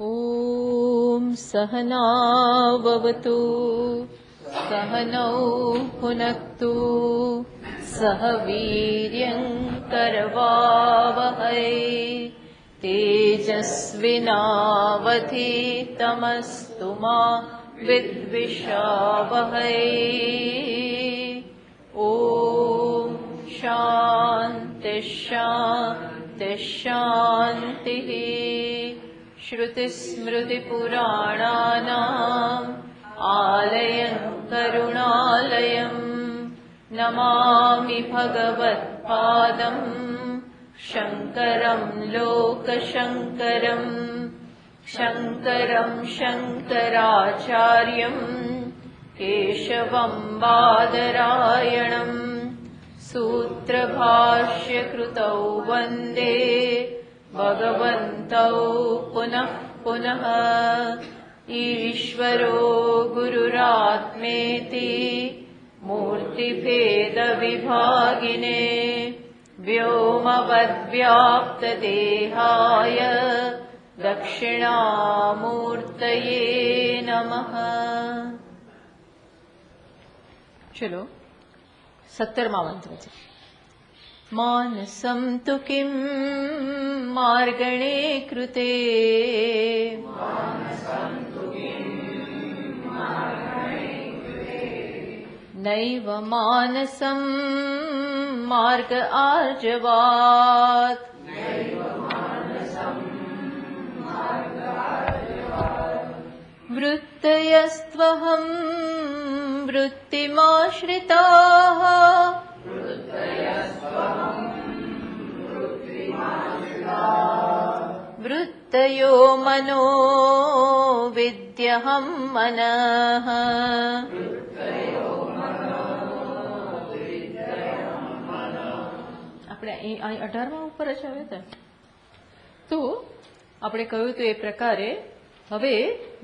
ॐ सहनाववतु सहनौ भुनक्तु सह वीर्यं करवावहै तेजस्विनावधीतमस्तु मा विद्विषावहै। ॐ शान्ति शान्ति शान्तिः। श्रुतिस्मृतिपुराणानाम् आलयं करुणालयं नमामि भगवत्पादं शङ्करं लोकशङ्करं शङ्करं शङ्कराचार्यं केशवं बादरायणं सूत्रभाष्यकृतौ वन्दे भगवन्तौ पुनः पुनः। ईश्वरो गुरुरात्मेति मूर्तिभेदविभागिने व्योमवद्व्याप्तदेहाय दक्षिणामूर्तये नमः। चलो 17वां मंत्र છે। मानसं तु किं मार्गणे कृते नैव मानसं मार्ग आर्जवात् वृत्तयस्त्वहं वृत्तिमाश्रिताः वृत्तयो मनो विद्यहं मनः। આપણે અહીં 18માં ઉપર જ આવે છે તો આપણે કહ્યું તો એ પ્રકારે હવે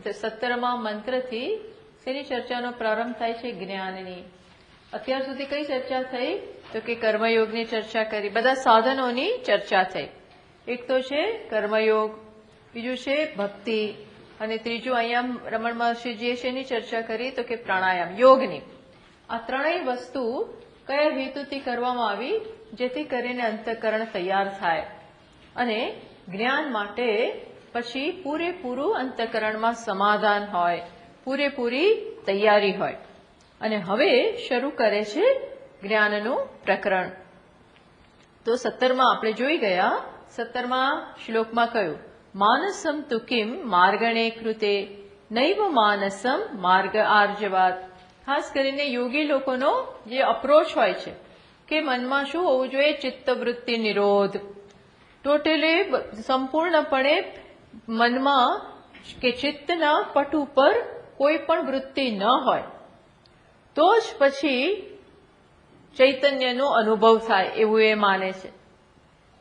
17મા મંત્રથી શેની ચર્ચાનો પ્રારંભ થાય છે? જ્ઞાનની। અત્યાર સુધી કઈ ચર્ચા થઈ? તો કે કર્મયોગની ચર્ચા કરી, બધા સાધનોની ચર્ચા થઈ। એક તો છે કર્મયોગ, બીજું છે ભક્તિ, અને ત્રીજું અહીંયા રમણ મહર્ષિજીએ શેની ચર્ચા કરી? તો કે પ્રાણાયામ, યોગની। આ ત્રણેય વસ્તુ કયા હેતુથી કરવામાં આવી? જેથી કરીને અંતઃકરણ તૈયાર થાય અને જ્ઞાન માટે પછી પૂરેપૂરું અંતઃકરણમાં સમાધાન હોય, પૂરેપૂરી તૈયારી હોય। અને હવે શરૂ કરે છે જ્ઞાનનું પ્રકરણ। તો 17માં આપણે જોઈ ગયા। 17મા શ્લોકમાં કહ્યું માનસમ તુ કિમ માર્ગણે કૃતે નૈવ માનસમ માર્ગ આર્જવાત। ખાસ કરીને યોગી લોકોનો જે અપ્રોચ હોય છે કે મનમાં શું હોવું જોઈએ? ચિત્તવૃત્તિ નિરોધ, ટોટલી સંપૂર્ણપણે મનમાં કે ચિત્તના પટ ઉપર કોઈ પણ વૃત્તિ ન હોય તો જ પછી ચૈતન્યનો અનુભવ થાય એવું એ માને છે।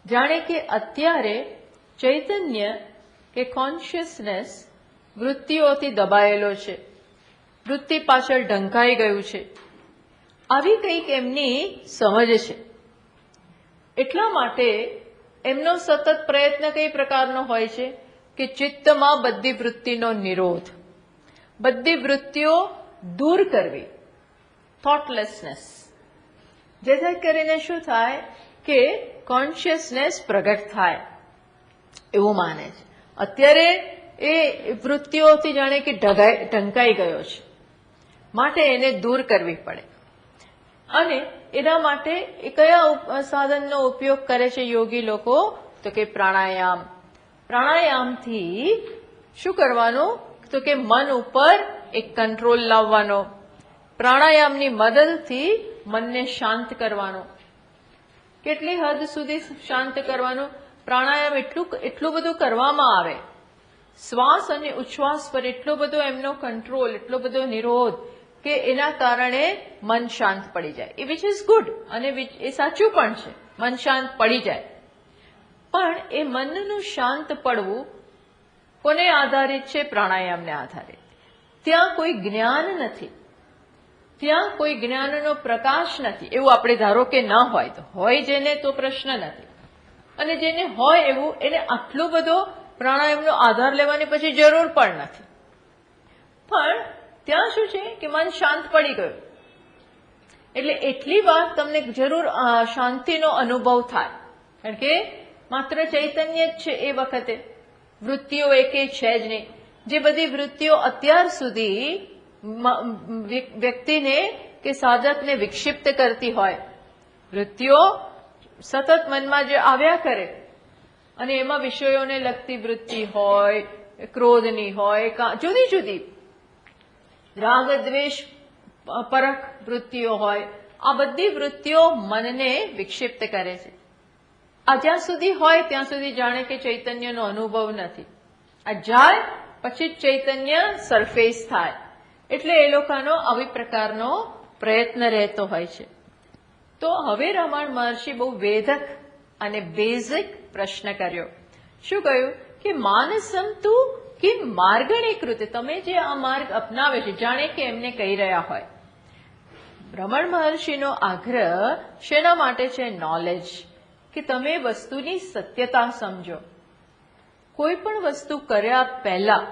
જાણે કે અત્યારે ચૈતન્ય કે કોન્શિયસનેસ વૃત્તિઓથી દબાયેલો છે, વૃત્તિ પાછળ ઢંકાઈ ગયું છે, આવી કંઈક એમની સમજ છે। એટલા માટે એમનો સતત પ્રયત્ન કઈ પ્રકારનો હોય છે કે ચિત્તમાં બધી વૃત્તિનો નિરોધ, બધી વૃત્તિઓ દૂર કરવી, થોટલેસનેસ, જેથી કરીને શું થાય કે કોન્શિયસનેસ પ્રગટ થાય એવું માને છે। અત્યારે એ વૃત્તિઓથી જાણે કે ઢંકાઈ ગયો છે, માટે એને દૂર કરવી પડે। અને એના માટે એ કયા સાધનનો ઉપયોગ કરે છે યોગી લોકો? તો કે પ્રાણાયામ। પ્રાણાયામથી શું કરવાનું? તો કે મન ઉપર એક કંટ્રોલ લાવવાનો, પ્રાણાયામની મદદથી મનને શાંત કરવાનો। કેટલી હદ સુધી શાંત કરવાનું? પ્રાણાયામ એટલું બધું કરવામાં આવે, શ્વાસ અને ઉચ્છ્વાસ પર એટલો બધો એમનો કંટ્રોલ, એટલો બધો નિરોધ કે એના કારણે મન શાંત પડી જાય। એ વિચ ઇઝ ગુડ અને એ સાચું પણ છે, મન શાંત પડી જાય। પણ એ મનનું શાંત પડવું કોને આધારિત છે? પ્રાણાયામને આધારિત। ત્યાં કોઈ જ્ઞાન નથી, ત્યાં કોઈ જ્ઞાનનો પ્રકાશ નથી એવું આપણે ધારો કે ન હોય તો હોય જેને તો પ્રશ્ન નથી, અને જેને હોય એવું એને આટલો બધો પ્રાણાયામનો આધાર લેવાની પછી જરૂર પણ નથી. પણ ત્યાં શું છે કે મન શાંત પડી ગયું એટલે એટલી વાર તમને જરૂર શાંતિનો અનુભવ થાય, કારણ કે માત્ર ચૈતન્ય જ છે એ વખતે, વૃત્તિઓ એકેય છે જ નહીં. જે બધી વૃત્તિઓ અત્યાર સુધી વ્યક્તિને કે સાધકને વિક્ષિપ્ત કરતી હોય, વૃત્તિઓ સતત મનમાં જે આવ્યા કરે અને એમાં વિષયોને લગતી વૃત્તિ હોય, ક્રોધની હોય, જુદી જુદી રાગ દ્વેષ પરખ વૃત્તિઓ હોય, આ બધી વૃત્તિઓ મનને વિક્ષિપ્ત કરે છે. આ જ્યાં સુધી હોય ત્યાં સુધી જાણે કે ચૈતન્યનો અનુભવ નથી. આ જાય પછી ચૈતન્ય સરફેસ થાય. એટલે એ લોકોનો આવી પ્રકારનો પ્રયત્ન રહેતો હોય છે. તો હવે રમણ મહર્ષિ બહુ વેધક અને બેઝિક પ્રશ્ન કર્યો. શું કહ્યું કે માનસમ તું કે માર્ગણી કૃતે, તમે જે આ માર્ગ અપનાવે છે, જાણે કે એમને કહી રહ્યા હોય. રમણ મહર્ષિનો આગ્રહ શેના માટે છે? નોલેજ, કે તમે વસ્તુની સત્યતા સમજો. કોઈ પણ વસ્તુ કર્યા પહેલા,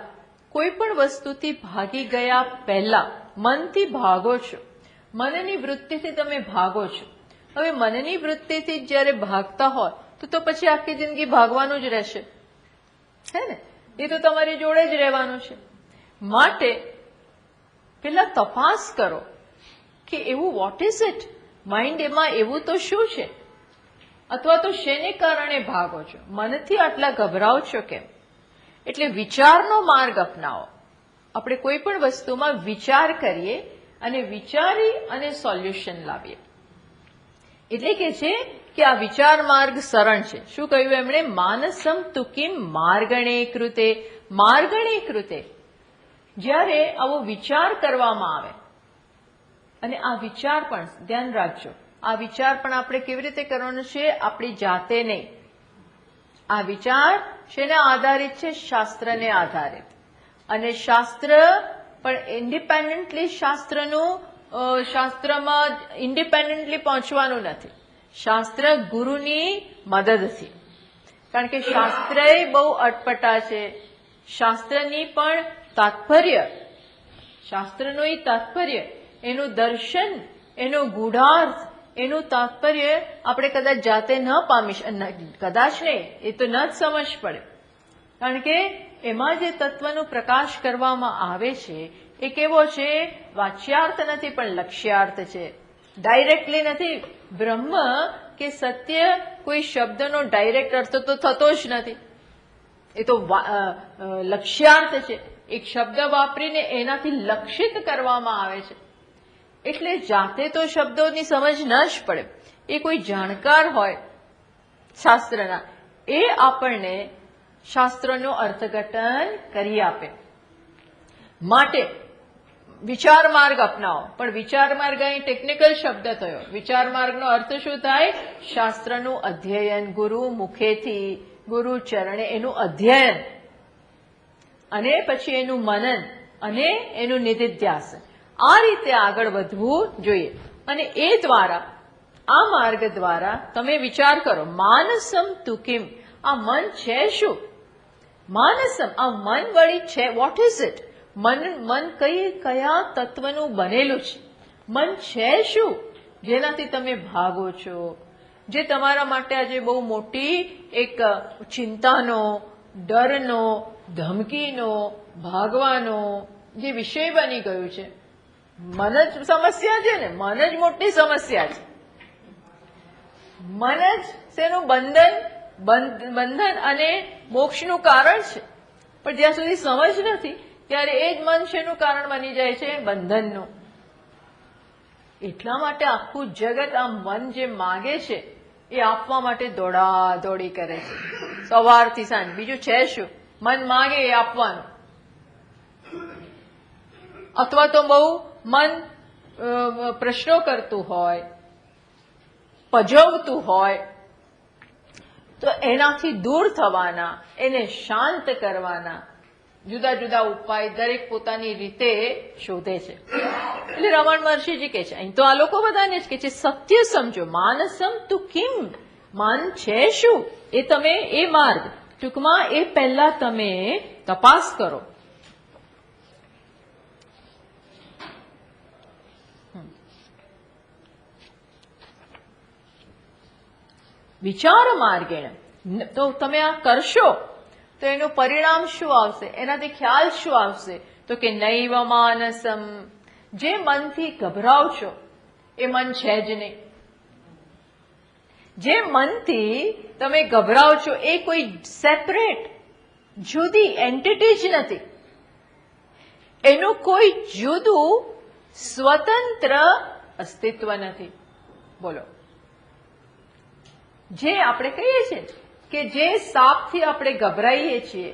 કોઈ પણ વસ્તુથી ભાગી ગયા પહેલા મનથી ભાગો છો, મનની વૃત્તિથી તમે ભાગો છો. હવે મનની વૃત્તિથી જયારે ભાગતા હોય તો પછી આખી જિંદગી ભાગવાનું જ રહેશે, હે ને? એ તો તમારી જોડે જ રહેવાનું છે. માટે પેલા તપાસ કરો કે એવું વોટ ઇઝ ઇટ, માઇન્ડ એમાં એવું તો શું છે, અથવા તો શેને કારણે ભાગો છો, મનથી આટલા ગભરાઓ છો કેમ? એટલે વિચારનો માર્ગ અપનાવો. આપણે કોઈ પણ વસ્તુમાં વિચાર કરીએ અને વિચારી અને સોલ્યુશન લાવીએ. એટલે કે છે કે આ વિચાર માર્ગ સરળ છે. શું કહ્યું એમણે? માનસમ તુકિમ માર્ગણે કૃતે. માર્ગણે કૃતે, જ્યારે આવો વિચાર કરવામાં આવે, અને આ વિચાર પણ ધ્યાન રાખજો, આ વિચાર પણ આપણે કેવી રીતે કરવાનો છે? આપણી જાતે નહીં. આ વિચાર શેના આધારિત છે? શાસ્ત્રને આધારિત. અને શાસ્ત્ર પણ ઇન્ડિપેન્ડન્ટલી શાસ્ત્રમાં ઇન્ડિપેન્ડન્ટલી પહોંચવાનું નથી. શાસ્ત્ર ગુરુની મદદથી, કારણ કે શાસ્ત્ર બહુ અટપટા છે. શાસ્ત્રની પણ તાત્પર્ય, શાસ્ત્રનું તાત્પર્ય, એનું દર્શન, એનો ગૂઢાર્થ, એનું તાત્પર્ય આપણે કદાચ જાતે ન પામી, કદાચ નહીં, એ તો ન જ સમજ પડે. કારણ કે એમાં જે તત્વનો પ્રકાશ કરવામાં આવે છે એ કેવો છે? વાચ્યાર્થ નથી પણ લક્ષ્યાર્થ છે. ડાયરેક્ટલી નથી. બ્રહ્મ કે સત્ય કોઈ શબ્દનો ડાયરેક્ટ અર્થ તો થતો જ નથી. એ તો લક્ષ્યાર્થ છે. એક શબ્દ વાપરીને એનાથી લક્ષિત કરવામાં આવે છે. એટલે જાતે તો શબ્દોની સમજ ન જ પડે. એ કોઈ જાણકાર હોય શાસ્ત્રના, એ આપણને શાસ્ત્રનો અર્થઘટન કરી આપે. માટે વિચાર માર્ગ અપનાવો. પણ વિચાર માર્ગ અહીં ટેકનિકલ શબ્દ થયો. વિચાર માર્ગનો અર્થ શું થાય? શાસ્ત્રનું અધ્યયન, ગુરુ મુખેથી, ગુરુ ચરણે એનું અધ્યયન, અને પછી એનું મનન અને એનું નિધિધ્યાસન. આ રીતે આગળ વધવું જોઈએ. અને એ દ્વારા, આ માર્ગ દ્વારા તમે વિચાર કરો, માનસમ તુકિમ, આ મન છે શું? માનસમ, આ મન વળી છે, વોટ ઇઝ ઇટ? મન કયા તત્વનું બનેલું છે? મન છે શું જેનાથી તમે ભાગો છો? જે તમારા માટે આજે બહુ મોટી એક ચિંતાનો, ડરનો, ધમકીનો, ભાગવાનો જે વિષય બની ગયું છે. મન જ સમસ્યા છે ને, મન જ મોટી સમસ્યા છે. મન જ તેનું બંધન અને મોક્ષનું કારણ છે. પણ જ્યાં સુધી સમજ નથી ત્યારે એ જ મન શેનું કારણ બની જાય છે? બંધનનું. એટલા માટે આખું જગત આ મન જે માગે છે એ આપવા માટે દોડી કરે છે સવારથી સાંજ. બીજું છે શું? મન માગે એ આપવાનું. અથવા તો બહુ મન પ્રશ્નો કરતું હોય, પજવતું હોય, તો એનાથી દૂર થવાના, એને શાંત કરવાના જુદા જુદા ઉપાય દરેક પોતાની રીતે શોધે છે. એટલે રમણ મહર્ષિજી કહે છે, અહીં તો આ લોકો બધાને જ કહે છે, સત્ય સમજો. માનસમ તું કિમ, મન છે શું? એ તમે એ માર્ગ, ટૂંકમાં એ પહેલા તમે તપાસ કરો. વિચાર માર્ગેણ, તો તમે આ કરશો તો એનું પરિણામ શું આવશે, એનાથી ખ્યાલ શું આવશે? તો કે નૈવ માનસમ, જે મનથી ગભરાવ છો એ મન છે જ નહીં. જે મનથી તમે ગભરાવ છો એ કોઈ સેપરેટ જુદી એન્ટિટી જ નથી. એનું કોઈ જુદું સ્વતંત્ર અસ્તિત્વ નથી. બોલો, જે આપણે કહીએ છીએ કે જે સાપથી આપણે ગભરાઈએ છીએ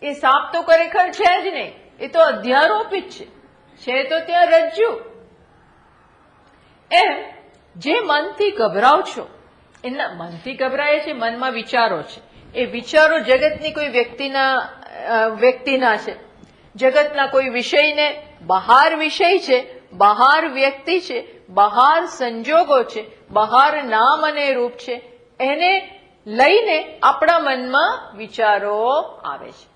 એ સાપ તો ખરેખર છે જ નહીં, એ તો અધ્યારોપિત છે તો ત્યાં રજ્જુ. એમ જે મનથી ગભરાવ છો, એના મનથી ગભરાય છે, મનમાં વિચારો છે, એ વિચારો જગતની કોઈ વ્યક્તિના છે, જગતના કોઈ વિષયને, બહાર વિષય છે, બહાર વ્યક્તિ છે, બહાર સંજોગો છે, બહાર નામ અને રૂપ છે, એને લઈને આપણા મનમાં વિચારો આવે છે.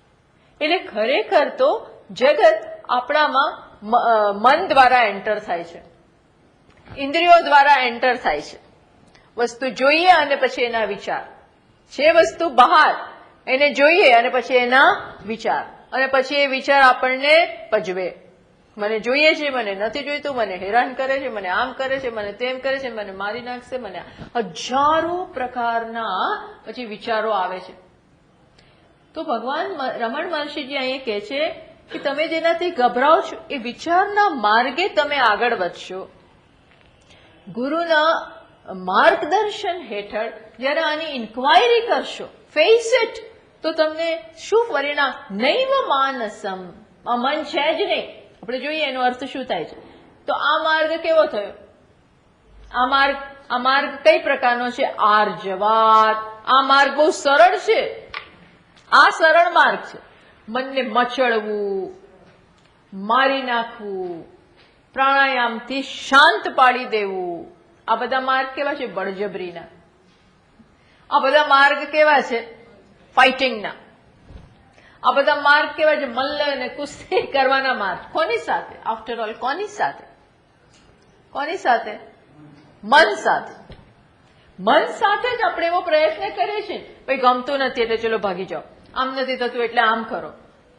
એટલે ખરેખર તો જગત આપણામાં મન દ્વારા એન્ટર થાય છે, ઇન્દ્રિયો દ્વારા એન્ટર થાય છે. વસ્તુ જોઈએ અને પછી એના વિચાર, છે વસ્તુ બહાર, એને જોઈએ અને પછી એના વિચાર, અને પછી એ વિચાર આપણને પજવે. મને જોઈએ છે, મને નથી જોઈતું, મને હેરાન કરે છે, મને આમ કરે છે, મને તેમ કરે છે, મને મારી નાખશે, મને હજારો પ્રકારના પછી વિચારો આવે છે. તો ભગવાન રમણ મહર્ષિજી અહીંયા કહે છે કે તમે જેનાથી ગભરાઓ છો એ વિચારના માર્ગે તમે આગળ વધશો. ગુરુના માર્ગદર્શન હેઠળ જયારે આની ઇન્ક્વાયરી કરશો, ફેસ ઇટ, તો તમને શું પરિણામ? નૈવ માનસમ, આ મન છે જ નહીં. આપણે જોઈએ એનો અર્થ શું થાય છે. તો આ માર્ગ કેવો થયો? આ માર્ગ કઈ પ્રકારનો છે? આર્જવાત. આ માર્ગ બહુ સરળ છે. આ સરળ માર્ગ છે. મનને મચળવું, મારી નાખવું, પ્રાણાયામથી શાંત પાડી દેવું, આ બધા માર્ગ કેવા છે? બળજબરીના. આ બધા માર્ગ કેવા છે? ફાઇટિંગના. આ બધા માર્ગ કેવા છે? મલ્લ અને કુસ્તી કરવાના માર્ગ. કોની સાથે? આફ્ટર ઓલ કોની સાથે? કોની સાથે? મન સાથે. મન સાથે જ આપણે એવો પ્રયત્ન કરીએ છીએ, ભાઈ ગમતું નથી એટલે ચલો ભાગી જાઓ, આમ નથી થતું એટલે આમ કરો.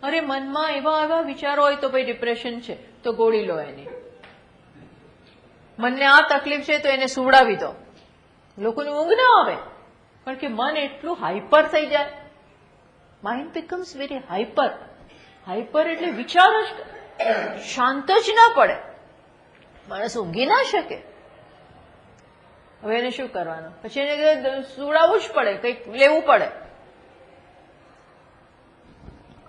અરે મનમાં એવા વિચારો હોય તો ભાઈ ડિપ્રેશન છે તો ગોળી લો એની. મનને આ તકલીફ છે તો એને સુવડાવી દો. લોકોને ઊંઘ ના આવે કારણ કે મન એટલું હાઈપર થઈ જાય. Mind becomes very hyper. Hyper એટલે વિચારો જ શાંત જ ના પડે, માણસ ઊંઘી ના શકે. હવે એને શું કરવાનું? પછી એને સુવડાવવું જ પડે, કંઈક લેવું પડે.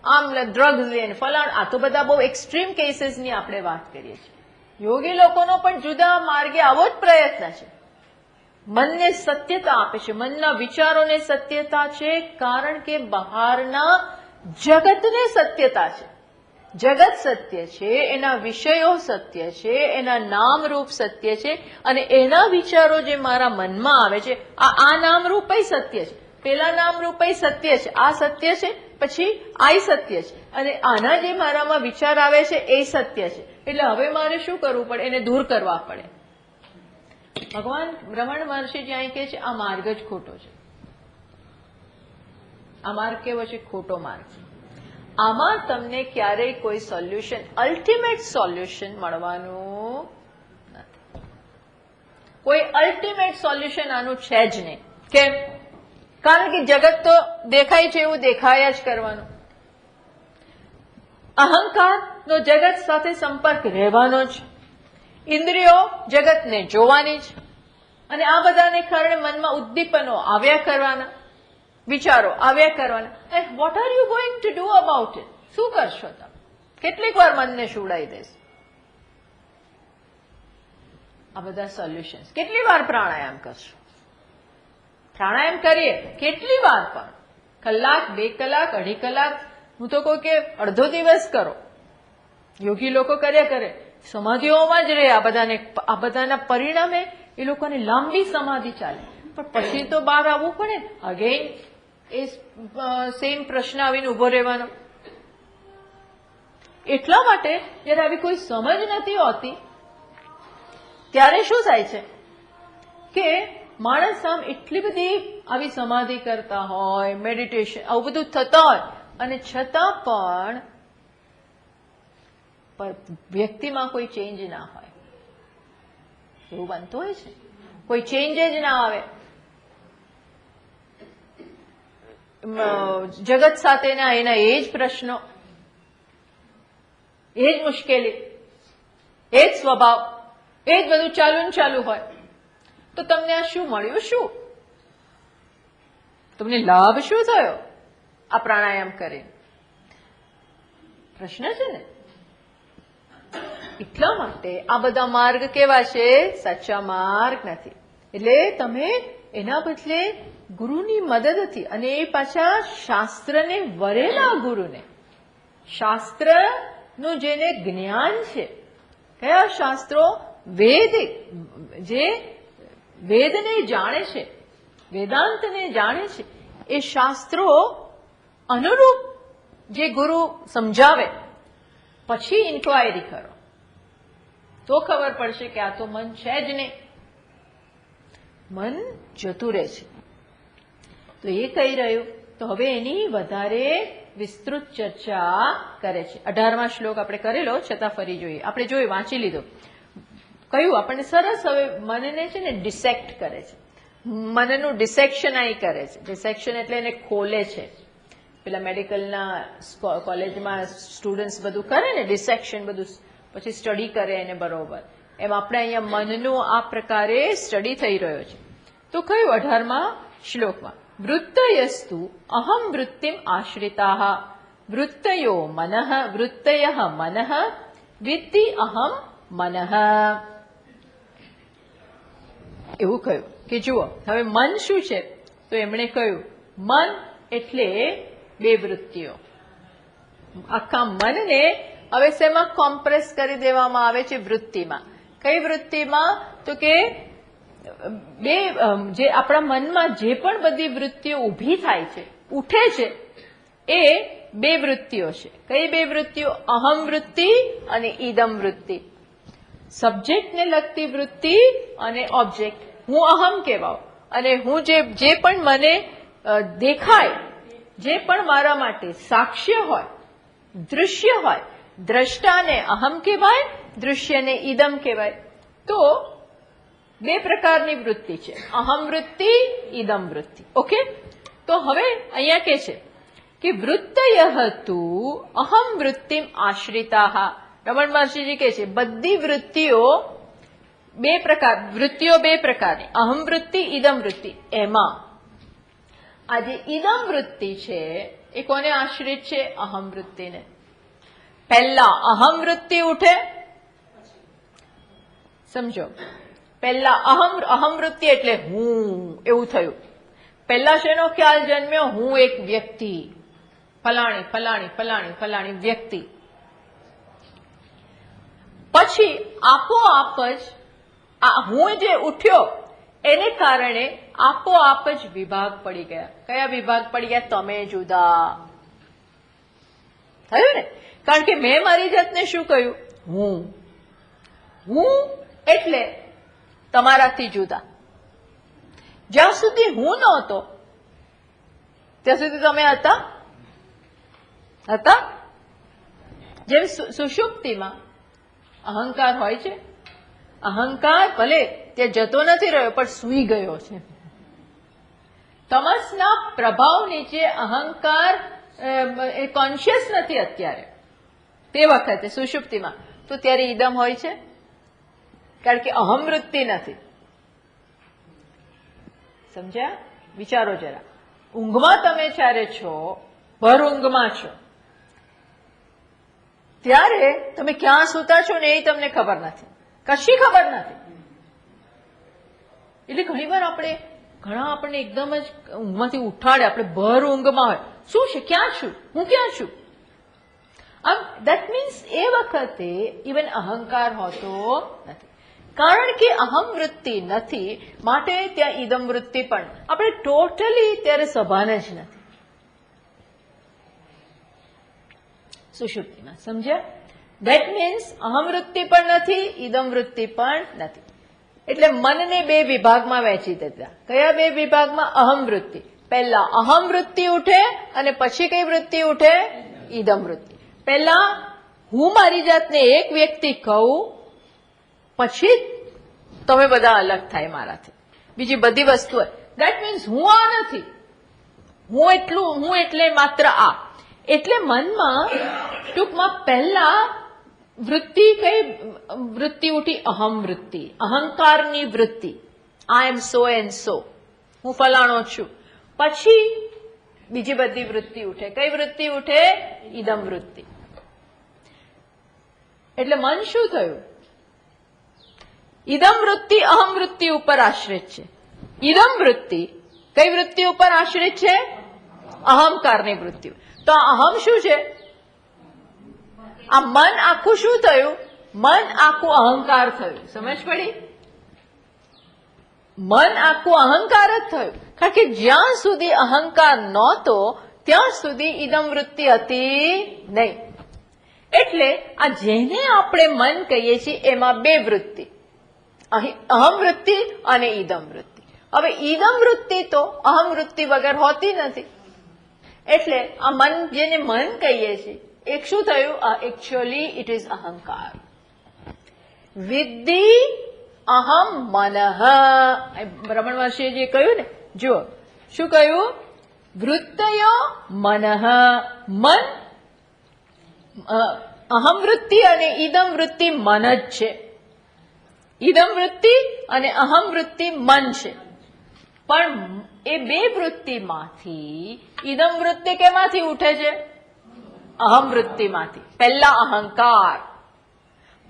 આમ ડ્રગ્સ લે ને ફલાણ. આ તો બધા બહુ એક્સ્ટ્રીમ કેસીસની આપણે વાત કરીએ છીએ. યોગી લોકોનો પણ જુદા માર્ગે આવો જ પ્રયત્ન છે. મનને સત્યતા આપે છે, મનના વિચારોને સત્યતા છે, કારણ કે બહારના જગતને સત્યતા છે. જગત સત્ય છે, એના વિષયો સત્ય છે, એના નામ રૂપ સત્ય છે, અને એના વિચારો જે મારા મનમાં આવે છે આ નામ રૂપે સત્ય છે, પેલા નામ રૂપે સત્ય છે, આ સત્ય છે, પછી આ સત્ય છે, અને આના જે મારામાં વિચાર આવે છે એ સત્ય છે. એટલે હવે મારે શું કરવું પડે? એને દૂર કરવા પડે. ભગવાન રમણ મહર્ષિજી અહીં કહે છે આ માર્ગ જ ખોટો છે. આ માર્ગ કેવો છે? ખોટો માર્ગ છે. આમાં તમને ક્યારેય કોઈ સોલ્યુશન, અલ્ટિમેટ સોલ્યુશન મળવાનું નથી. કોઈ અલ્ટિમેટ સોલ્યુશન આનું છે જ નહીં. કેમ? કારણ કે જગત તો દેખાય છે એવું દેખાયા જ કરવાનું. અહંકારનો જગત સાથે સંપર્ક રહેવાનો જ. ઇન્દ્રિયો જગતને જોવાની જ. અને આ બધાને કારણે મનમાં ઉદ્દીપનો આવ્યા કરવાના, વિચારો આવ્યા કરવાના. And what are you going to do about it? શું કરશો તમે? કેટલીક વાર મનને સુવડાવી દેશો. આ બધા સોલ્યુશન્સ. કેટલી વાર પ્રાણાયામ કરશો? પ્રાણાયામ કરીએ કેટલી વાર? પણ કલાક, 2 કલાક, 2.5 કલાક, હું તો કહું કે અડધો દિવસ કરો. યોગી લોકો કર્યા કરે, સમાધિઓમાં જ રહે. આ બધાના પરિણામે એ લોકોને લાંબી સમાધિ ચાલે. પણ પછી તો બહાર આવવું પડે. અગેન એ સેમ પ્રશ્ન આવીને ઉભો રહેવાનો. એટલા માટે જયારે આવી કોઈ સમજ નથી હોતી ત્યારે શું થાય છે કે માણસ આમ એટલી બધી આવી સમાધિ કરતા હોય, મેડિટેશન આવું બધું થતા હોય અને છતાં પણ વ્યક્તિમાં કોઈ ચેન્જ ના હોય. એવું બનતું હોય છે, કોઈ ચેન્જ જ ના આવે. જગત સાથેના એના એ જ પ્રશ્નો, એ જ મુશ્કેલી, એ જ સ્વભાવ, એ જ બધું ચાલુ ને ચાલુ હોય. તો તમને આ શું મળ્યું? શું તમને લાભ શું થયો આ પ્રાણાયામ કરીને? પ્રશ્ન છે ને. એટલા માટે આ બધા માર્ગ કેવા છે? સાચા માર્ગ નથી. એટલે તમે એના બદલે ગુરુની મદદથી, અને એ પાછા શાસ્ત્રને વરેલા ગુરુને, શાસ્ત્રનું જેને જ્ઞાન છે, કયા શાસ્ત્રો? વેદિક, જે વેદને જાણે છે, વેદાંતને જાણે છે, એ શાસ્ત્રો અનુરૂપ જે ગુરુ સમજાવે પછી ઇન્ક્વાયરી કરો તો ખબર પડશે કે આ તો મન છે જ નહીં, મન જતું રહે છે. તો એ કહી રહ્યું. તો હવે એની વધારે વિસ્તૃત ચર્ચા કરે છે. 18મા શ્લોક આપણે કરેલો, છતાં ફરી જોઈએ. આપણે જોયું, વાંચી લીધો. કહ્યું આપણને સરસ. હવે મનને છે ને ડિસેક્ટ કરે છે, મનનું ડિસેક્શન અહીં કરે છે. ડિસેક્શન એટલે એને ખોલે છે. પેલા મેડિકલના કોલેજમાં સ્ટુડન્ટ્સ બધું કરે ને ડિસેક્શન, બધું પછી સ્ટડી કરે એને બરોબર. એમ આપણે અહીંયા મનનું આ પ્રકારે સ્ટડી થઈ રહ્યો છે. તો કયું 18મા શ્લોકમાં વૃત્તયસ્તુ અહમ વૃત્તિમ આશ્રિતાઃ વૃત્તયો મનઃ વૃત્તયઃ મનઃ વિત્તિ અહમ મનઃ. એવું કહ્યું કે જુઓ હવે મન શું છે? તો એમણે કહ્યું મન એટલે બે વૃત્તિઓ. આખા મનને હવે શેમાં કોમ્પ્રેસ કરી દેવામાં આવે છે? વૃત્તિમાં. કઈ વૃત્તિમાં? તો કે બે, જે આપણા મનમાં જે પણ બધી વૃત્તિઓ ઊભી થાય છે, ઉઠે છે, એ બે વૃત્તિઓ છે. કઈ બે વૃત્તિઓ? અહમ વૃત્તિ અને ઈદમ વૃત્તિ. સબ્જેક્ટને લગતી વૃત્તિ અને ઓબ્જેક્ટ. હું અહમ કહેવાઉં અને હું જે પણ મને દેખાય, જે પણ મારા માટે સાક્ષ્ય હોય, દૃશ્ય હોય, દ્રષ્ટાને અહમ કહેવાય, દૃશ્યને ઈદમ કહેવાય. તો બે પ્રકારની વૃત્તિ છે, અહમ વૃત્તિ, ઈદમ વૃત્તિ. ઓકે. તો હવે અહીંયા કે છે કે વૃત્તયઃ તુ અહમ વૃત્તિમ આશ્રિતાઃ. રમણ મહર્ષિજી કહે છે બધી વૃત્તિઓ બે પ્રકાર, વૃત્તિઓ બે પ્રકારની, અહમ વૃત્તિ, ઈદમ વૃત્તિ. એમાં આ જે ઈદમ વૃત્તિ છે એ કોને આશ્રિત છે? અહમ વૃત્તિને. પહેલા અહમ વૃત્તિ ઉઠે, સમજો. પહેલા અહમ વૃત્તિ એટલે હું, એવું થયું. પહેલા શેનો ખ્યાલ જન્મ્યો? હું એક વ્યક્તિ, ફલાણી ફલાણી ફલાણી ફલાણી વ્યક્તિ. પછી આપોઆપ જ આ હું જે ઉઠ્યો એને કારણે આપોઆપ જ વિભાગ પડી ગયા. કયા વિભાગ પડી ગયા? તમે જુદા. થયું ને? કારણ કે મેં મારી જાતને શું કહ્યું? હું. હું એટલે તમારાથી જુદા. જ્યાં સુધી હું નહોતો ત્યાં સુધી તમે હતા. જેમ સુષુપ્તિમાં અહંકાર હોય છે, અહંકાર ભલે ત્યાં જતો નથી રહ્યો પણ સૂઈ ગયો છે. તમસના પ્રભાવ નીચે અહંકાર કોન્શિયસ નથી અત્યારે, તે વખતે સુષુપ્તિમાં. તો ત્યારે ઈદમ હોય છે, કારણ કે અહમ વૃત્તિ નથી. સમજ્યા? વિચારો જરા. ઊંઘમાં તમે જ્યારે છો, ભર ઊંઘમાં છો, ત્યારે તમે ક્યાં સૂતા છો ને એ તમને ખબર નથી, કશી ખબર નથી. એટલે ઘણીવાર આપણને એકદમ જ ઊંઘમાંથી ઉઠાડે, આપણે ભર ઊંઘમાં હોય, શું છે, ક્યાં છું, હું ક્યાં છું. આમ દેટ મીન્સ એ વખતે ઇવન અહંકાર હોતો નથી, કારણ કે અહમ વૃત્તિ નથી, માટે ત્યાં ઈદમ વૃત્તિ પણ આપણે ટોટલી ત્યારે સભાન જ નથી. સુષુપ્તિમાં. સમજ્યા? ધેટ મીન્સ અહમ વૃત્તિ પણ નથી, ઇદમ વૃત્તિ પણ નથી. એટલે મનને બે વિભાગમાં વહેંચી દેતા. કયા બે વિભાગમાં? અહમ વૃત્તિ. પહેલા અહમ વૃત્તિ ઉઠે અને પછી કઈ વૃત્તિ ઉઠે? ઇદમ વૃત્તિ. પહેલા હું મારી જાતને એક વ્યક્તિ કહું, પછી તમે બધા અલગ થાય મારાથી. બીજી બધી વસ્તુ હોય. દેટ મીન્સ હું આ નથી, હું એટલે માત્ર આ. એટલે મનમાં ટૂંકમાં પહેલા વૃત્તિ કઈ વૃત્તિ ઉઠી? અહમ વૃત્તિ, અહંકારની વૃત્તિ. આઈ એમ સો એન્ડ સો, હું ફલાણો છું. પછી બીજી બધી વૃત્તિ ઉઠે. કઈ વૃત્તિ ઉઠે? ઇદમ વૃત્તિ. એટલે મન શું થયું? ઇદમ વૃત્તિ અહમ વૃત્તિ ઉપર આશ્રિત છે. ઇદમ વૃત્તિ કઈ વૃત્તિ ઉપર આશ્રિત છે? અહંકારની વૃત્તિ. તો આ અહમ શું છે? આ મન આખું શું થયું? મન આખું અહંકાર થયું. સમજ પડી? મન આખું અહંકાર જ થયું. કારણ કે જ્યાં સુધી અહંકાર નહોતો ત્યાં સુધી ઇદમ વૃત્તિ હતી નહીં. એટલે આ જેને આપણે મન કહીએ છીએ એમાં બે વૃત્તિ, અહમ વૃત્તિ અને ઇદમ વૃત્તિ. હવે ઇદમ વૃત્તિ તો અહમ વૃત્તિ વગર હોતી નથી. એટલે આ મન જેને મન કહીએ છીએ એક શું થયું? એકચ્યુઅલી ઇટ ઇઝ અહંકાર. વિદ્ધિ અહમ મનઃ. રમણ મહર્ષિએ જે કહ્યું ને, જુઓ શું કહ્યું? વૃત્તયો મનઃ. મન, અહમ વૃત્તિ અને ઇદમ વૃત્તિ મન જ છે. ઇદમ વૃત્તિ અને અહમ વૃત્તિ મન છે. પણ એ બે વૃત્તિમાંથી ઇદમ વૃત્તિ કેમાંથી ઉઠે છે? અહમ વૃત્તિમાંથી. પહેલા અહંકાર,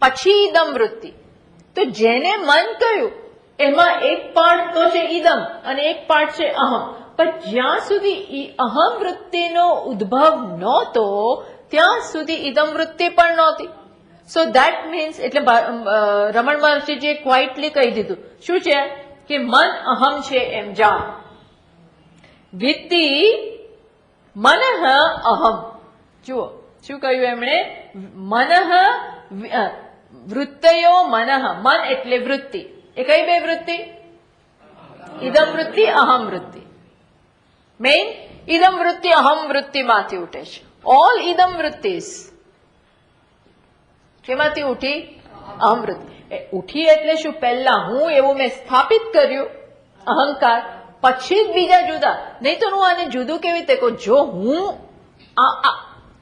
પછી ઇદમ વૃત્તિ. તો જેને મન કહ્યું એમાં એક પાર્ટ તો છે ઇદમ અને એક પાર્ટ છે અહમ. પણ જ્યાં સુધી અહમ વૃત્તિનો ઉદ્ભવ નહોતો ત્યાં સુધી ઇદમ વૃત્તિ પણ નહોતી. સો ધેટ મીન્સ, એટલે રમણ મહર્ષિજીએ ક્વાઇટલી કહી દીધું. શું છે? કે મન અહમ છે એમ જાણ. વિદ્ધિ મનઃ અહમ. જુઓ શું કહ્યું એમણે? મનઃ, વૃત્તયો મનઃ. મન એટલે વૃત્તિ. એ કઈ બે વૃત્તિ? ઇદમ વૃત્તિ, અહમ વૃત્તિ. મેઇન ઇદમ વૃત્તિ અહમ વૃત્તિમાંથી ઉઠે છે. ઓલ ઇદમ વૃત્તિસ કેમાંથી ઉઠી? અહમ વૃત્તિ. ઉઠી એટલે શું? પહેલા હું એવું મેં સ્થાપિત કર્યું અહંકાર, પછી જ બીજા જુદા. નહીં તો હું આને જુદું કેવી રીતે કહું? જો હું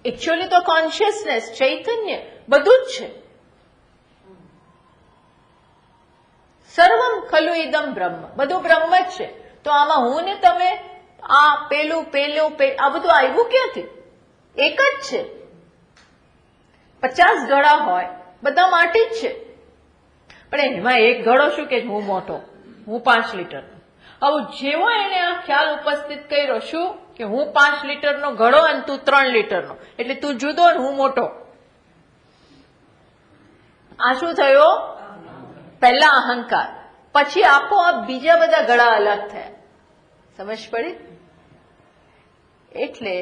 એકચ્યુઅલી તો કોન્શિયસનેસ, ચૈતન્ય બધું જ છે. સર્વમ ખલુ ઇદમ બ્રહ્મ, બધું બ્રહ્મ જ છે. તો આમાં હું ને તમે આ પેલું આ બધું આવ્યું ક્યાંથી? એક જ છે. 50 ઘડા હોય, બધા માટે જ છે. પણ એમાં એક ઘડો શું કે હું મોટો, હું 5 લીટર. હવે જેવો એને આ ખ્યાલ ઉપસ્થિત કર્યો, શું કે હું 5 લીટરનો ઘડો અને તું 3 લીટરનો, એટલે તું જુદો ને હું મોટો. આ શું થયો? પહેલા અહંકાર, પછી આપોઆપ બીજા બધા ઘડા અલગ થયા. સમજ પડી? એટલે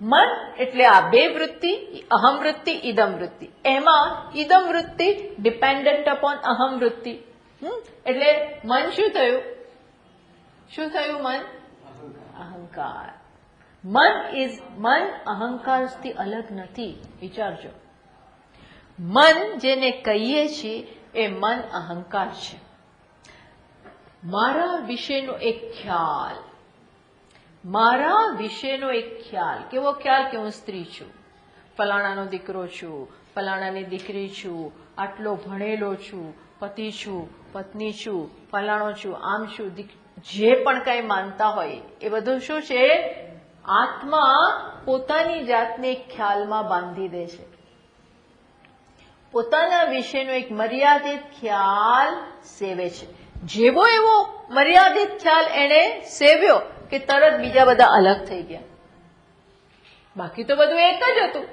મન એટલે આ બે વૃત્તિ, અહમ વૃત્તિ, ઇદમ વૃત્તિ. એમાં ઇદમ વૃત્તિ ડિપેન્ડન્ટ અપોન અહમ વૃત્તિ. એટલે મન શું થયું? શું થયું? મન અહંકાર. મન અહંકારથી અલગ નથી. વિચારજો, મન જેને કહીએ છીએ એ મન અહંકાર છે. મારા વિશેનો એક ખ્યાલ, મારા વિશેનો એક ખ્યાલ. કેવો ખ્યાલ? કે હું સ્ત્રી છું, ફલાણાનો દીકરો છું, ફલાણાની દીકરી છું, આટલો ભણેલો છું, પતિ છું, પત્ની છું, ફલાણો છું, આમ છું. જે પણ કઈ માનતા હોય એ બધું શું છે? આત્મા પોતાની જાતને એક ખ્યાલમાં બાંધી દે છે. પોતાના વિશેનો એક મર્યાદિત ખ્યાલ સેવે છે. જેવો એવો મર્યાદિત ખ્યાલ એને સેવ્યો કે તરત બીજા બધા અલગ થઈ ગયા. બાકી તો બધું એક જ હતું.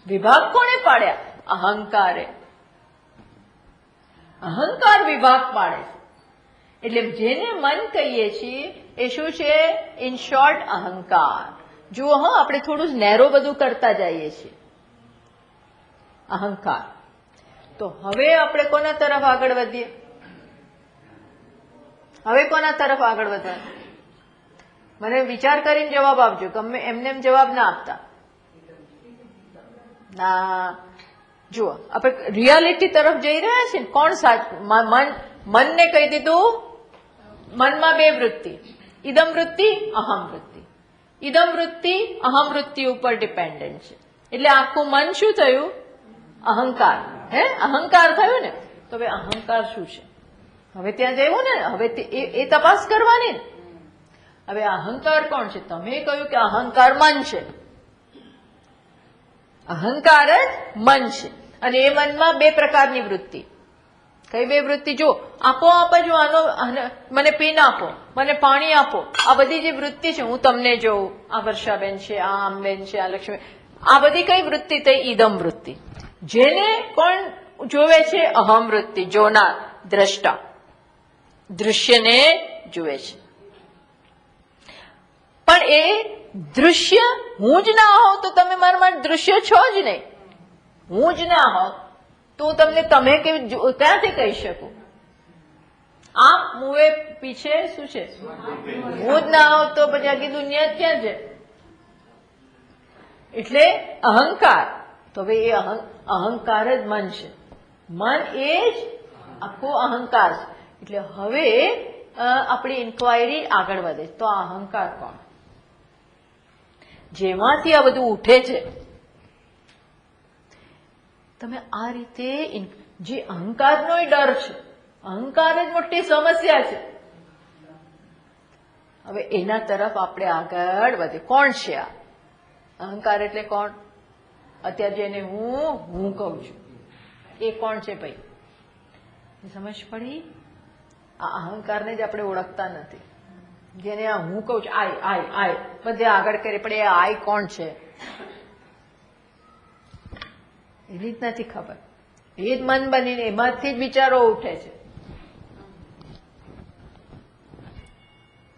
વિભાગ કોણે પાડ્યા? અહંકારે. અહંકાર વિભાગ પાડે. એટલે જેને મન કહીએ છીએ એ શું છે? ઇન શોર્ટ અહંકાર. જુઓ, હા, આપણે થોડું નેરો બધું કરતા જઈએ છીએ. અહંકાર. તો હવે આપણે કોના તરફ આગળ વધીએ? હવે કોના તરફ આગળ વધવાનું? મને વિચાર કરીને જવાબ આપજો, ગમે એમને એમ જવાબ ના આપતા. ના, જુઓ આપણે રિયાલિટી તરફ જઈ રહ્યા છીએ ને. કોણ સાચું? મનને કહી દીધું મનમાં બે વૃત્તિ, ઇદમ વૃત્તિ, અહમ વૃત્તિ. ઇદમ વૃત્તિ અહમ વૃત્તિ ઉપર ડિપેન્ડન્ટ છે. એટલે આખું મન શું થયું? અહંકાર. અહંકાર થયું ને. તો હવે અહંકાર શું છે? હવે ત્યાં જવું ને, હવે એ તપાસ કરવાની ને. હવે અહંકાર કોણ છે? તમે કહ્યું કે અહંકાર મન છે. અહંકાર જ મન છે. અને એ મનમાં બે પ્રકારની વૃત્તિ. કઈ બે વૃત્તિ? જો આપો જો આનો મને પીન આપો, મને પાણી આપો, આ બધી જે વૃત્તિ છે, હું તમને જોઉં, આ વર્ષાબેન છે, આ આમબેન છે, આ લક્ષ્મી, આ બધી કઈ વૃત્તિ થઈ? ઈદમ વૃત્તિ. જેને કોણ જોવે છે? અહમ વૃત્તિ, જોનાર, દ્રષ્ટા, દૃશ્યને જુએ છે. પણ એ દૃશ્ય હું જ ના હોઉં તો તમે મારા માટે દૃશ્ય છો જ નહીં. હું જ ના હોઉં તો તમને તમે ક્યાંથી કહી શકું? આપ મુએ પીછે શું છે? હું જ ના હોઉં તો પછી આખી દુનિયા જ ક્યાં છે? એટલે અહંકાર. તો હવે એ અહંકાર જ મન છે. મન એ જ આખો અહંકાર છે. એટલે હવે આપણી ઇન્ક્વાયરી આગળ વધે. તો આ અહંકાર કોણ? જેમાંથી આ બધું ઉઠે છે. તમે આ રીતે જે અહંકારનો ડર છે, અહંકાર જ મોટી સમસ્યા છે. હવે એના તરફ આપણે આગળ વધે. કોણ છે આ અહંકાર? એટલે કોણ? અત્યારે જેને હું કહું છું એ કોણ છે ભાઈ? સમજ પડી? આ અહંકારને જ આપણે ઓળખતા નથી. જેને આ હું કહું છું, આય બધે આગળ કરે, પણ એ આય કોણ છે એવી જ નથી ખબર. એ જ મન બનીને એમાંથી જ વિચારો ઉઠે છે.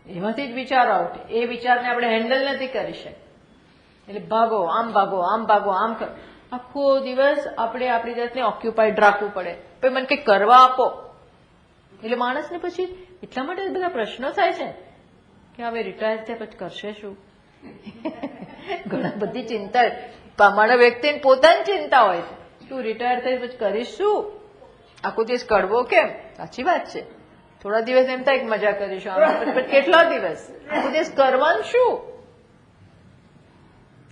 એમાંથી જ વિચારો ઉઠે. એ વિચારને આપણે હેન્ડલ નથી કરી શકતા. એટલે ભાગો, આમ ભાગો, આમ ભાગો, આમ કરો. આખો દિવસ આપણે આપણી જાતને ઓક્યુપાઈડ રાખવું પડે. પછી મને કંઈક કરવા આપો. એટલે માણસને પછી એટલા માટે બધા પ્રશ્નો થાય છે કે હવે રિટાયર થયા પછી કરશે શું? ઘણા બધી ચિંતા મારા વ્યક્તિને પોતાની ચિંતા હોય છે. તું રિટાયર થઈ પછી કરીશ શું? આખો દિવસ કડવો કેમ? સાચી વાત છે. થોડા દિવસ એમ થાય કે મજા કરીશું, પછી કેટલા દિવસ આખો દિવસ કરવાનું શું?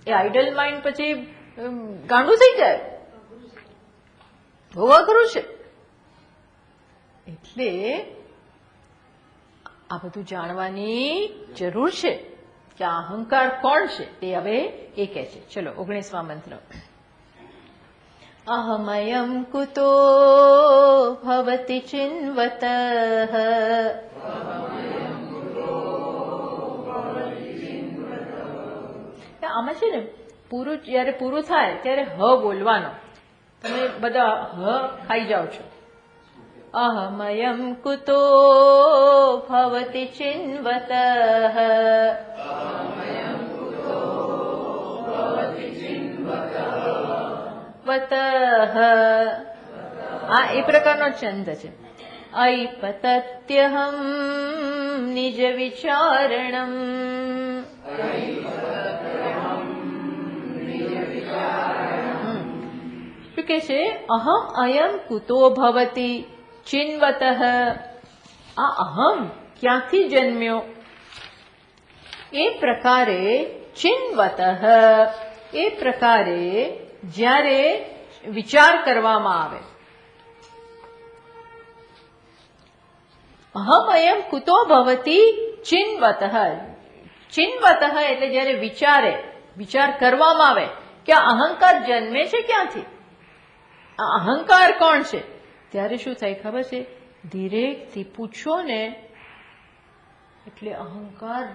એ આઈડલ માઇન્ડ પછી ગાંડું થઈ જાય. બહુ અઘરું છે. એટલે આ બધું જાણવાની જરૂર છે કે આ અહંકાર કોણ છે તે હવે એ કહે છે. ચલો 19મા મંત્ર. અહમયમ કુતો ભવતિ ચિન્વતઃ આમાં છે ને પૂરું, જયારે પૂરું થાય ત્યારે હ બોલવાનો. તમે બધા હ ખાઈ જાઓ છો. અહમયમ કુતો ભવતિ ચિન્વતઃ વતઃ. આ એ પ્રકારનો છંદ છે. ઐપતત્યહમ નિજ વિચારણમ શું કે છે? અહમ અયમ કુતો ભવતિ ચિન્વતઃ. આ અહમ ક્યાંથી જન્મ્યો? એ પ્રકારે ચિન્વતઃ, એ પ્રકારે જ્યારે વિચાર કરવામાં આવે. અહમ અયમ કુતો ભવતિ ચિન્વતઃ. ચિન્વતઃ એટલે જયારે વિચાર કરવામાં આવે કે આ અહંકાર જન્મે છે ક્યાંથી, આ અહંકાર કોણ છે, ત્યારે શું થાય ખબર છે? ધીરેથી પૂછો ને એટલે અહંકાર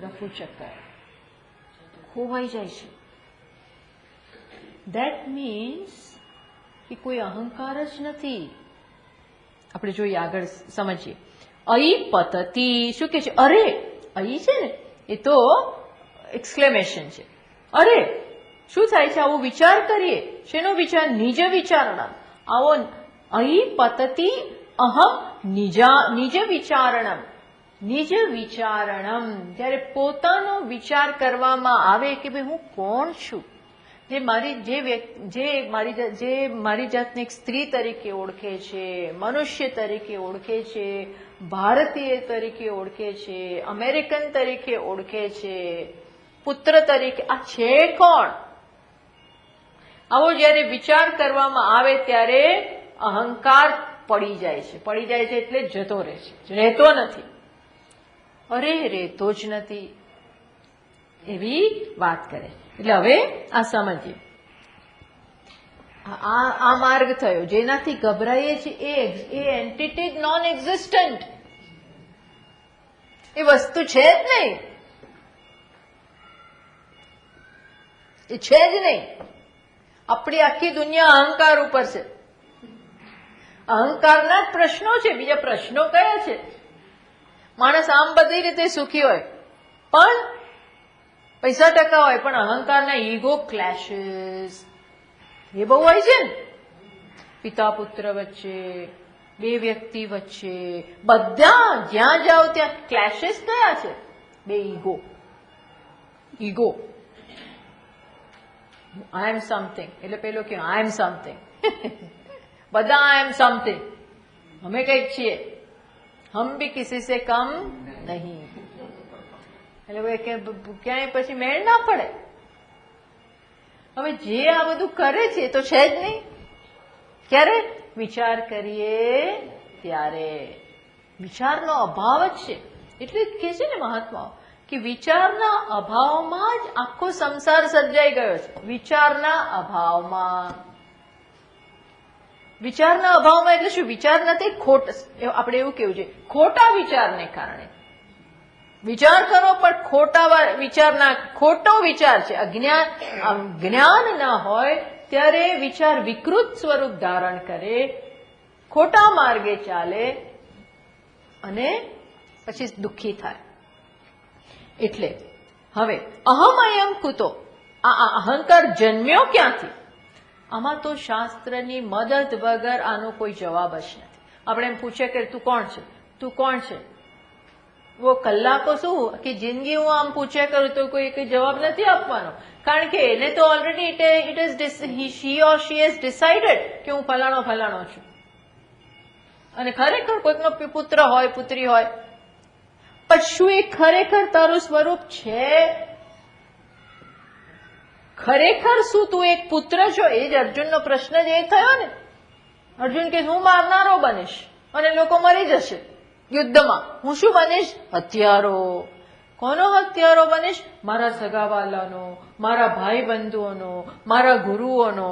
રફુ ચક્કર ખોવાઈ જાય છે. ધેટ મીન્સ કે કોઈ અહંકાર જ નથી. આપણે જોઈએ, આગળ સમજીએ. અઈ પતતી શું કે છે? અરે, અઈ છે ને એ તો એક્સક્લેમેશન છે. અરે શું થાય છે? આવો વિચાર કરીએ. શેનો વિચાર? નિજ વિચારણા. આવો અહીં પતતી અહમ નિજ વિચારણમ. નિજ વિચારણમ, જ્યારે પોતાનો વિચાર કરવામાં આવે કે ભાઈ હું કોણ છું, જે મારી જાતને એક સ્ત્રી તરીકે ઓળખે છે, મનુષ્ય તરીકે ઓળખે છે, ભારતીય તરીકે ઓળખે છે, અમેરિકન તરીકે ઓળખે છે, પુત્ર તરીકે, આ છે કોણ? આવો જ્યારે વિચાર કરવામાં આવે ત્યારે અહંકાર પડી જાય છે. પડી જાય છે એટલે જતો રહે છે, રહેતો નથી. અરે રહેતો જ નથી એવી વાત કરે. એટલે હવે આ સમજીએ. આ માર્ગ થયો જેનાથી ગભરાઈએ છીએ એ એન્ટિટી નોન એક્ઝિસ્ટન્ટ, એ વસ્તુ છે જ નહીં, એ છે જ નહીં. આપણી આખી દુનિયા અહંકાર ઉપર છે. અહંકારના જ પ્રશ્નો છે, બીજા પ્રશ્નો કયા છે? માણસ આમ બધી રીતે સુખી હોય પણ પૈસા ટકા હોય પણ અહંકારના ઈગો ક્લેશિસ એ બહુ હોય છે ને. પિતા પુત્ર વચ્ચે, બે વ્યક્તિ વચ્ચે, બધા જ્યાં જાઓ ત્યાં ક્લેશિસ કયા છે? બે ઈગો. આઈ એમ સમથિંગ એટલે પેલો કે આઈ એમ સમથિંગ. બધા આઈ એમ સમથિંગ, અમે કઈક છીએ, હમ ભી કિસી સે કમ નહીં. એટલે ક્યાંય પછી મેળ ના પડે. હવે જે આ બધું કરે છે તો છે જ નહીં. ક્યારે? વિચાર કરીએ ત્યારે. વિચારનો અભાવ જ છે. એટલે જ કહે છે ને મહાત્માઓ કે વિચારના અભાવમાં જ આખો સંસાર સર્જાઈ ગયો છે. વિચારના અભાવમાં. વિચારના અભાવમાં એટલે શું? વિચાર નથી, આપણે એવું કેવું છે, ખોટા વિચારને કારણે. વિચાર કરો પણ ખોટા વિચારના, ખોટો વિચાર છે. જ્ઞાન ના હોય ત્યારે વિચાર વિકૃત સ્વરૂપ ધારણ કરે, ખોટા માર્ગે ચાલે અને પછી દુઃખી થાય. એટલે હવે અહમયમ કુતો, આ અહંકાર જન્મ્યો ક્યાંથી? આમાં તો શાસ્ત્રની મદદ વગર આનો કોઈ જવાબ જ નથી. આપણે એમ પૂછે કે તું કોણ છે, તું કોણ છે? वो કલાકો શું કે જિંદગી હું આમ પૂછ્યા કરું તો કોઈ જવાબ નથી આપવાનો. કારણ કે એને તો ઓલરેડી she has decided કે હું ફલાણો છું. અને ખરેખર કોઈકનો પુત્ર હોય, પુત્રી હોય, પણ શું એ ખરેખર તારું સ્વરૂપ છે? ખરેખર શું તું એક પુત્ર છો? એ જ અર્જુનનો પ્રશ્ન જ એ થયો ને. અર્જુન કે હું મારનારો બનીશ અને લોકો મરી જશે યુદ્ધમાં. હું શું બનીશ? હત્યારો. કોનો હત્યારો બનીશ? મારા સગાવાલાનો, મારા ભાઈ બંધુઓનો, મારા ગુરુઓનો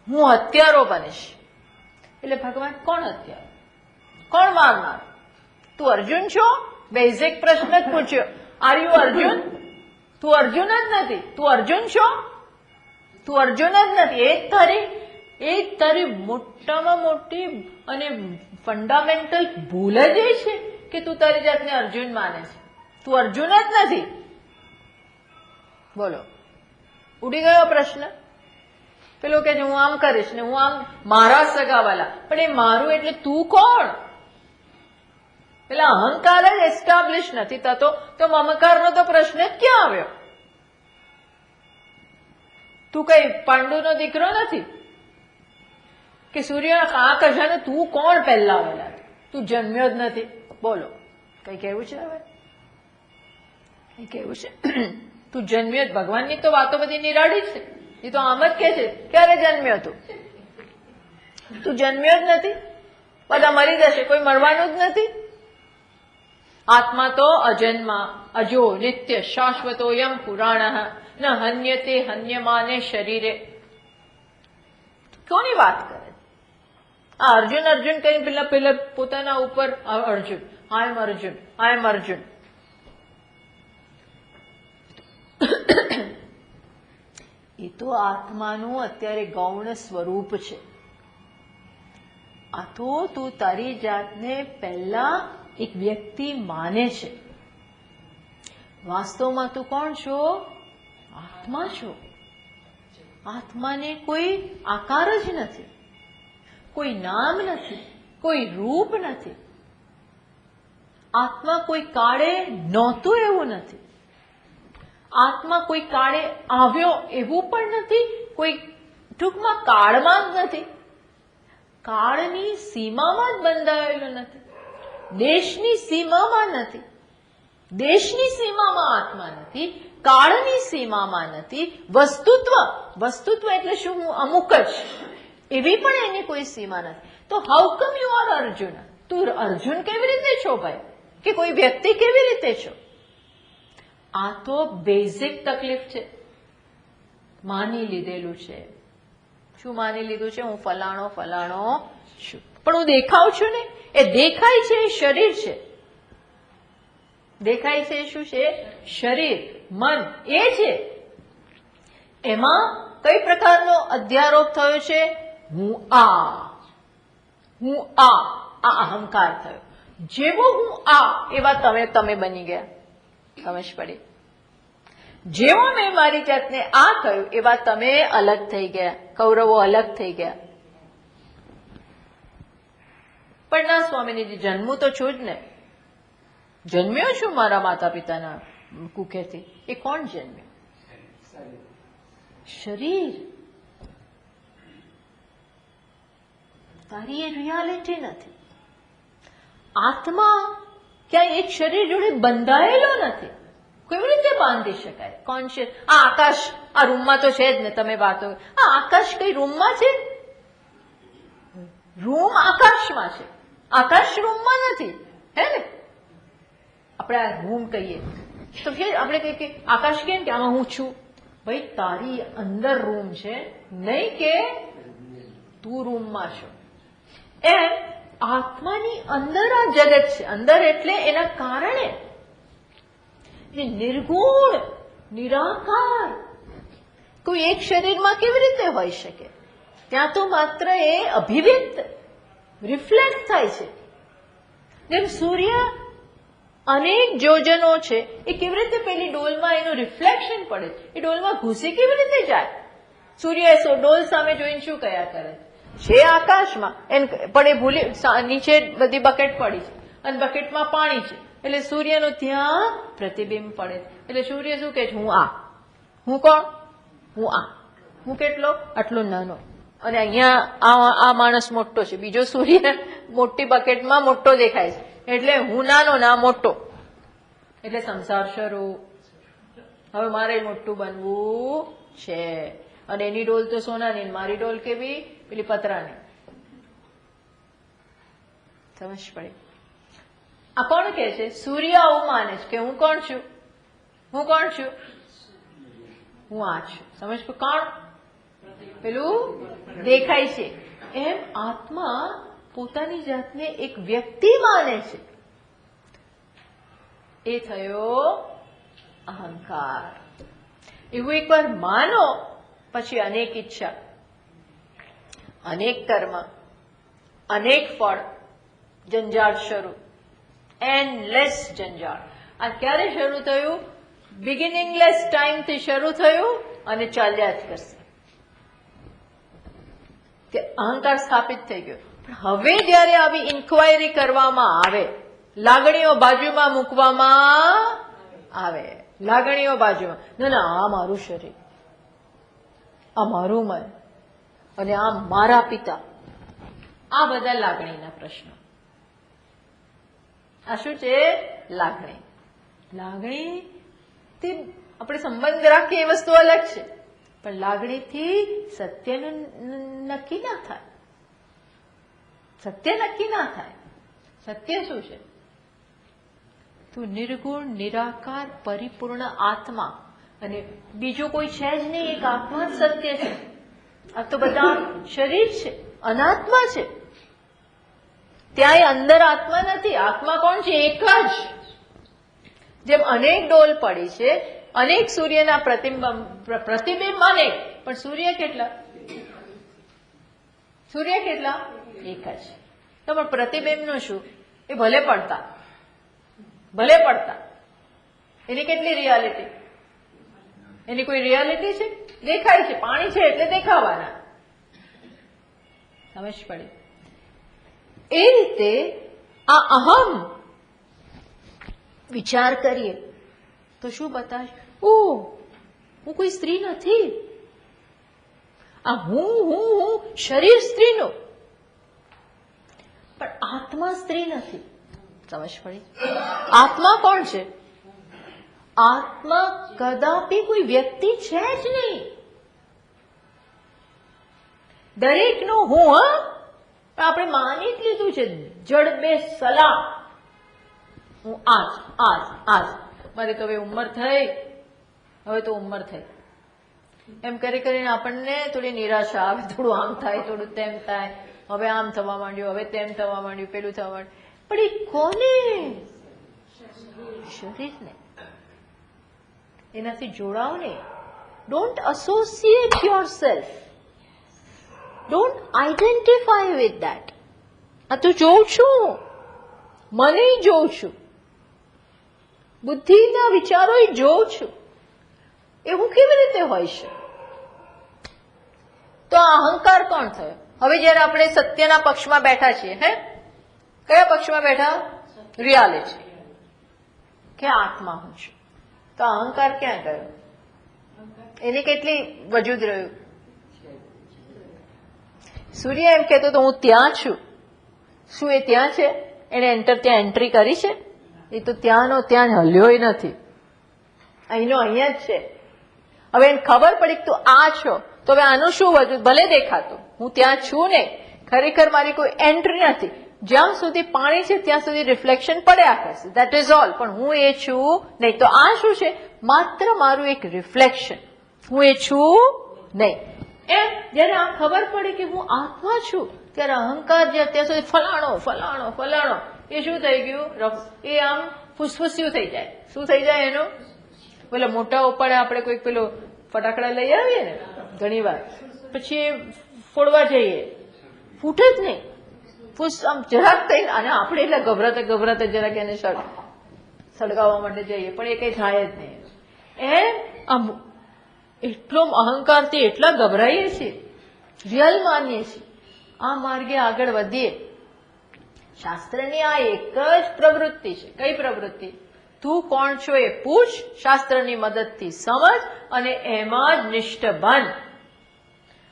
હું હત્યારો બનીશ. એટલે ભગવાન કોણ હત્યારો? કોણ મારનાર? તું અર્જુન છો? બેઝિક પ્રશ્ન જ પૂછ્યો. Are you Arjun? તું અર્જુન જ નથી. તું અર્જુન છો? તું અર્જુન જ નથી. એ જ તારી મોટામાં મોટી અને ફંડામેન્ટલ ભૂલ જ એ છે કે તું તારી જાતને અર્જુન માને છે. તું અર્જુન જ નથી. બોલો, ઉડી ગયો પ્રશ્ન. પેલો કે હું આમ કરીશ ને હું આમ, મારા સગાવાલા. પણ એ મારું એટલે તું કોણ? પેલા અહંકાર જ એસ્ટાબ્લિશ નથી થતો તો મમકારનો તો પ્રશ્ન જ ક્યાં આવ્યો? તું કઈ પાંડુનો દીકરો નથી કે સૂર્યના આંખ હશે. તું કોણ પહેલા આવેલા? તું જન્મ્યો જ નથી. બોલો, કઈ કેવું છે? હવે કઈ કેવું છે? તું જન્મ્યો જ. ભગવાનની તો વાતો બધી નિરાળી છે. એ તો આમ જ કે છે ક્યારે જન્મ્યો તું? તું જન્મ્યો જ નથી. બધા મરી જશે, કોઈ મળવાનું જ નથી. આત્મા તો અજન્મા, અજો, નિત્ય, શાશ્વતોયમ પુરાણ ન હન્યતે હન્યમાને શરીરે. કોની વાત કરે? આ અર્જુન કઈ પેલા પોતાના ઉપર અર્જુન, આઈ એમ અર્જુન, આઈ એમ અર્જુન. એ તો આત્માનું અત્યારે ગૌણ સ્વરૂપ છે. આ તો તું તારી જાતને પહેલા એક વ્યક્તિ માને છે. વાસ્તવમાં તું કોણ છો? આત્મા છો. આત્માને કોઈ આકાર જ નથી, કોઈ નામ નથી, કોઈ રૂપ નથી. આત્મા કોઈ કાળે નહોતું એવું નથી, આત્મા કોઈ કાળે આવ્યો એવું પણ નથી, કોઈ ટૂંકમાં કાળમાં જ નથી, કાળની સીમામાં જ બંધાયેલો નથી, દેશની સીમામાં નથી, દેશની સીમામાં આત્મા નથી, કાળની સીમામાં નથી. વસ્તુત્વ એટલે શું? હું અમુક જ, એવી પણ એની કોઈ સીમા નથી. તો how come you are Arjun? તું અર્જુન કેવી રીતે છો ભાઈ? કે કોઈ વ્યક્તિ કેવી રીતે છો? આ તો બેઝિક તકલીફ છે. માની લીધેલું છે. શું માની લીધું છે? હું ફલાણો છું, પણ હું દેખાવ છું ને. એ દેખાય છે એ શરીર છે. દેખાય છે શું છે? શરીર, મન એ છે. એમાં કઈ પ્રકારનો અધ્યારોપ થયો છે? હું આ અહંકાર થયો. જેવો હું એવા તમે બની ગયા. સમજ પડી? જેવો મેં મારી જાતને આ કહ્યું એવા તમે અલગ થઈ ગયા. કૌરવો અલગ થઈ ગયા. પણ ના સ્વામીજી, જન્મું તો છું જ ને. જન્મ્યો છું મારા માતા પિતાના કુખેથી. એ કોણ જન્મ્યો? શરીર. તારી એ રિયાલિટી નથી. આત્મા ક્યાંય એક શરીર જોડે બંધાયેલો નથી. કેવી રીતે બાંધી શકાય? કોન્શિયસ આ આકાશ આ રૂમમાં તો છે જ ને. તમે વાતો આ આકાશ કઈ રૂમમાં છે? રૂમ આકાશમાં છે, આકાશ રૂમમાં નથી. હે ને? આપણે આ રૂમ કહીએ તો આપણે કહીએ કે આકાશ કેમ કે આમાં હું છું. ભાઈ તારી અંદર રૂમ છે, નહીં કે તું રૂમમાં છો. એમ આત્માની અંદર આ જગત છે. અંદર એટલે એના કારણે નિર્ગુણ નિરાકાર કોઈ એક શરીરમાં કેવી રીતે હોઈ શકે? ત્યાં તો માત્ર એ અભિવ્યક્ત રિફ્લેક્ટ થાય છે. જેમ સૂર્ય અનેક યોજનો છે, એ કેવી રીતે પેલી ડોલમાં એનું રિફ્લેક્શન પડે, એ ડોલમાં ઘૂસી કેવી રીતે જાય? સૂર્ય ડોલ સામે જોઈને શું કયા કરે છે? આકાશમાં પણ એ ભૂલી નીચે બધી બકેટ પડી છે અને બકેટમાં પાણી છે, એટલે સૂર્યનું ત્યાં પ્રતિબિંબ પડે. એટલે સૂર્ય શું કે છે? હું કોણ? હું કેટલો? આટલો નાનો. અને અહીંયા આ માણસ મોટો છે, બીજો સૂર્ય મોટી બકેટમાં મોટો દેખાય છે, એટલે હું નાનો ના મોટો. એટલે સંસાર શરૂ. હવે મારે મોટું બનવું છે. અને એની ડોલ તો સોનાની, મારી ડોલ કેવી? પેલી પતરાની. સમજ પડી? આ કોણ કે છે? સૂર્ય આવું માને છે કે હું કોણ છું? હું આ છું. સમજ પડી? કોણ? પેલું દેખાય છે. એમ આત્મા પોતાની જાતને એક વ્યક્તિ માને છે. એ થયો અહંકાર. એવું એકવાર માનો પછી અનેક ઈચ્છા, અનેક કર્મ, અનેક ફળ, જંજાળ શરૂ. એન્ડલેસ જંજાળ. આ ક્યારે શરૂ થયું? બિગિનિંગલેસ ટાઈમથી શરૂ થયું અને ચાલ્યા જ કરશે. કે અહંકાર સ્થાપિત થઈ ગયો. પણ હવે જયારે આવી ઇન્ક્વાયરી કરવામાં આવે, લાગણીઓ બાજુમાં મૂકવામાં આવે, લાગણીઓ બાજુમાં, ના આ મારું શરીર, આ મારું મન અને આ મારા પિતા, આ બધા લાગણીના પ્રશ્નો. આ શું છે? લાગણી. તે આપણે સંબંધ રાખીએ એ વસ્તુ અલગ છે, પણ લાગણીથી સત્યનું નક્કી ના થાય. સત્ય નક્કી ના થાય. સત્ય શું છે? તું નિર્ગુણ નિરાકાર પરિપૂર્ણ આત્મા, અને બીજું કોઈ છે જ નહીં. એક આત્મા જ સત્ય છે. આ તો બધા શરીર છે, અનાત્મા છે. ત્યાં અંદર આત્મા નથી. આત્મા કોણ છે? એક જ. જેમ અનેક ડોલ પડી છે, અનેક સૂર્યના પ્રતિબિંબ અનેક, પણ સૂર્ય કેટલા? એક જ. તો પણ પ્રતિબિંબનું શું? એ ભલે પડતા એની કેટલી રિયાલિટી? એની કોઈ રિયાલિટી છે? દેખાય છે, પાણી છે એટલે દેખાવાના. સમજ પડી? એ રીતે આ અહમ વિચાર કરીએ તો શું બતાવે? હું કોઈ સ્ત્રી નથી. આ હું શરીર સ્ત્રીનું, પણ આત્મા સ્ત્રી નથી. સમજ પડી? આત્મા કોણ છે? આત્મા કદાપી કોઈ વ્યક્તિ છે જ નહીં. દરેકનું હું આપણે માની જ લીધું છે જડ બે સલામ. હું આજ મારી તો હવે ઉંમર થઈ, હવે તો ઉંમર થઈ એમ કરીને આપણને થોડી નિરાશા આવે, થોડું આમ થાય, થોડું તેમ થાય, હવે આમ થવા માંડ્યું, હવે તેમ થવા માંડ્યું, પેલું થવા માંડ્યું. પણ એ કોને? શરીરને. એનાથી જોડાવ નહીં. Don't associate yourself, don't identify with that. આ તો જોઉં છું, મને જોઉં છું, બુદ્ધિના વિચારો જોઉં છું. એવું કેવી રીતે હોય છે? તો આ અહંકાર કોણ થયો? હવે જયારે આપણે સત્યના પક્ષમાં બેઠા છીએ, કયા પક્ષમાં બેઠા? રિયાલિટી કે આત્મા હું છું. તો અહંકાર ક્યાં ગયો? એને કેટલી વજૂદ રહ્યું? સૂર્ય એમ કહેતો તો હું ત્યાં છું. શું એ ત્યાં છે? એને ત્યાં એન્ટ્રી કરી છે? એ તો ત્યાંનો ત્યાં હલ્યોય નથી, અહીંનો અહીંયા જ છે. હવે એને ખબર પડી કે તું આ છો, તો હવે આનું શું વજૂદ? ભલે દેખાતું હું ત્યાં છું ને, ખરેખર મારી કોઈ એન્ટ્રી નથી. જ્યાં સુધી પાણી છે ત્યાં સુધી રિફ્લેક્શન પડ્યા કરશે, દેટ ઇઝ ઓલ. પણ હું એ છું નહીં. તો આ શું છે? માત્ર મારું એક રિફ્લેક્શન. હું એ છું નહીં. એમ જયારે આ ખબર પડે કે હું આત્મા છું, ત્યારે અહંકાર જે અત્યાર સુધી ફલાણો એ શું થઈ ગયું? એ આમ ફુસફુસ્યું થઈ જાય. શું થઈ જાય એનું? પેલા મોટા ઉપાડે આપણે કોઈક પેલો ફટાકડા લઈ આવીએ ને ઘણી વાર, પછી ફોડવા જઈએ, ફૂટે જ નહીં. ફૂસ આમ જરાક થઈને, અને આપણે એટલે ગભરાતા જરાક એને સળગાવવા માટે જઈએ, પણ એ કઈ થાય જ નહીં. આમ એટલો અહંકારથી એટલા ગભરાઈએ છીએ, રિયલ માનીએ છીએ. આ માર્ગે આગળ વધીએ. શાસ્ત્રની આ એક જ પ્રવૃત્તિ છે. કઈ પ્રવૃત્તિ? તું કોણ છો એ પૂછ, શાસ્ત્રની મદદથી સમજ, અને એમાં જ નિષ્ઠ બન.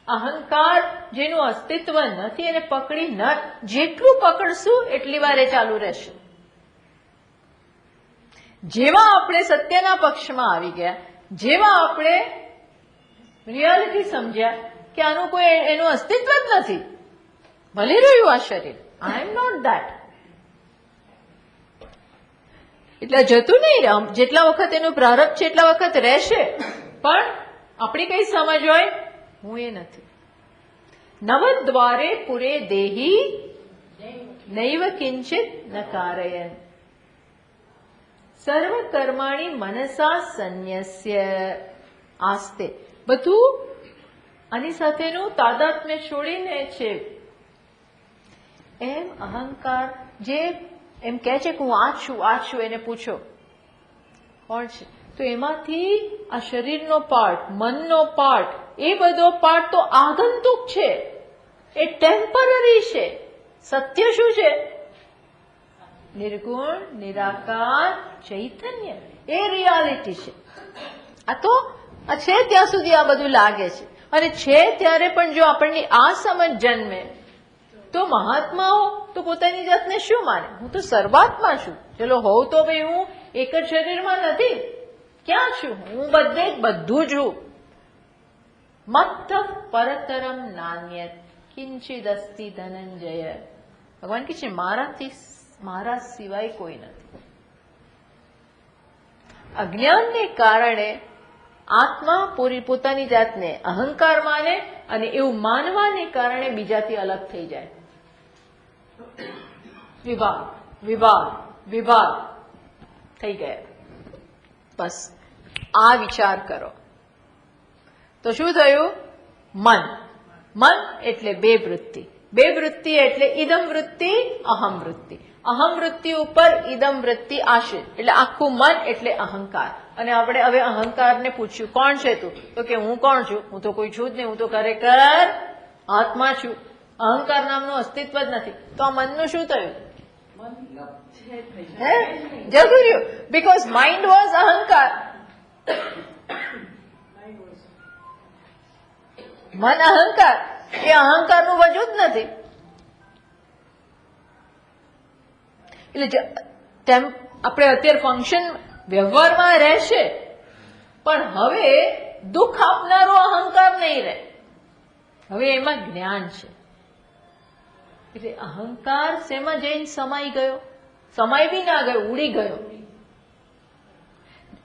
અહંકાર જેનું અસ્તિત્વ નથી એને પકડી ન, જેટલું પકડશું એટલી વાર એ ચાલુ રહેશે. જેવા આપણે સત્યના પક્ષમાં આવી ગયા, જેવા આપણે રિયાલિટી સમજ્યા કે આનું કોઈ એનું અસ્તિત્વ જ નથી, ભલે રહ્યું આ શરીર, આઈ એમ નોટ દેટ, એટલે જતું નહીં. જેટલા વખત એનું પ્રારબ્ધ છે એટલા વખત રહેશે, પણ આપણી કઈ સમજ હોય? હું એ નથી. નવદ્વારે પુરે દેહી નૈવ કિંચિત ન કારયન સર્વ કર્માણી મનસા સંન્યસ્ય આસ્તે. બધું આની સાથેનું તાદાત્મ્ય છોડીને છે. એમ અહંકાર જે એમ કહે છે કે હું આ છું, એને પૂછો કોણ છે? તો એમાંથી આ શરીરનો પાર્ટ, મનનો પાર્ટ, એ બધો પાર્ટ તો આગંતુક છે, એ ટેમ્પરરી છે. સત્ય શું છે? નિર્ગુણ નિરાકાર ચૈતન્ય, એ રિયાલિટી છે. આ તો છે ત્યાં સુધી આ બધું લાગે છે, અને છે ત્યારે પણ જો આપણને આ સમજ જન્મે તો મહાત્માઓ તો પોતાની જાતને શું માને? હું તો સર્વાત્મા છું. ચલો હોઉં તો ભાઈ હું એક જ શરીરમાં નથી, ક્યાં છું? હું બધું જ હું. મત્ત પરતરમ નાન્યત કિંચિદ અસ્તિ ધનંજય. ભગવાન કહે છે મારા સિવાય કોઈ નથી. અજ્ઞાનને કારણે આત્મા પોતાની જાતને અહંકાર માને, અને એવું માનવાને કારણે બીજાથી અલગ થઈ જાય. વિભાગ થઈ ગયા. બસ આ વિચાર કરો તો શું થયું? મન એટલે બે વૃત્તિ, બે વૃત્તિ એટલે ઇદમ વૃત્તિ, અહમ વૃત્તિ. અહમ વૃત્તિ ઉપર ઇદમ વૃત્તિ આશ્રિત એટલે આખું મન એટલે અહંકાર. અને આપણે હવે અહંકારને પૂછ્યું કોણ છે તું? તો કે હું કોણ છું? હું તો કોઈ છું જ નહીં, હું તો ખરેખર આત્મા છું. અહંકાર નામનું અસ્તિત્વ જ નથી. તો આ મનનું શું થયું? જતું રહ્યું. બીકોઝ માઇન્ડ વોઝ અહંકાર. મન અહંકાર, એ અહંકારનું વજૂદ નથી. એટલે આપણે અત્યારે ફંક્શન વ્યવહારમાં રહેશે, પણ હવે દુઃખ આપનારો અહંકાર નહીં રહે. હવે એમાં જ્ઞાન છે. એટલે અહંકાર શેમાં જઈને સમાઈ ગયો? સમાઈ બી ના ગયો, ઉડી ગયો.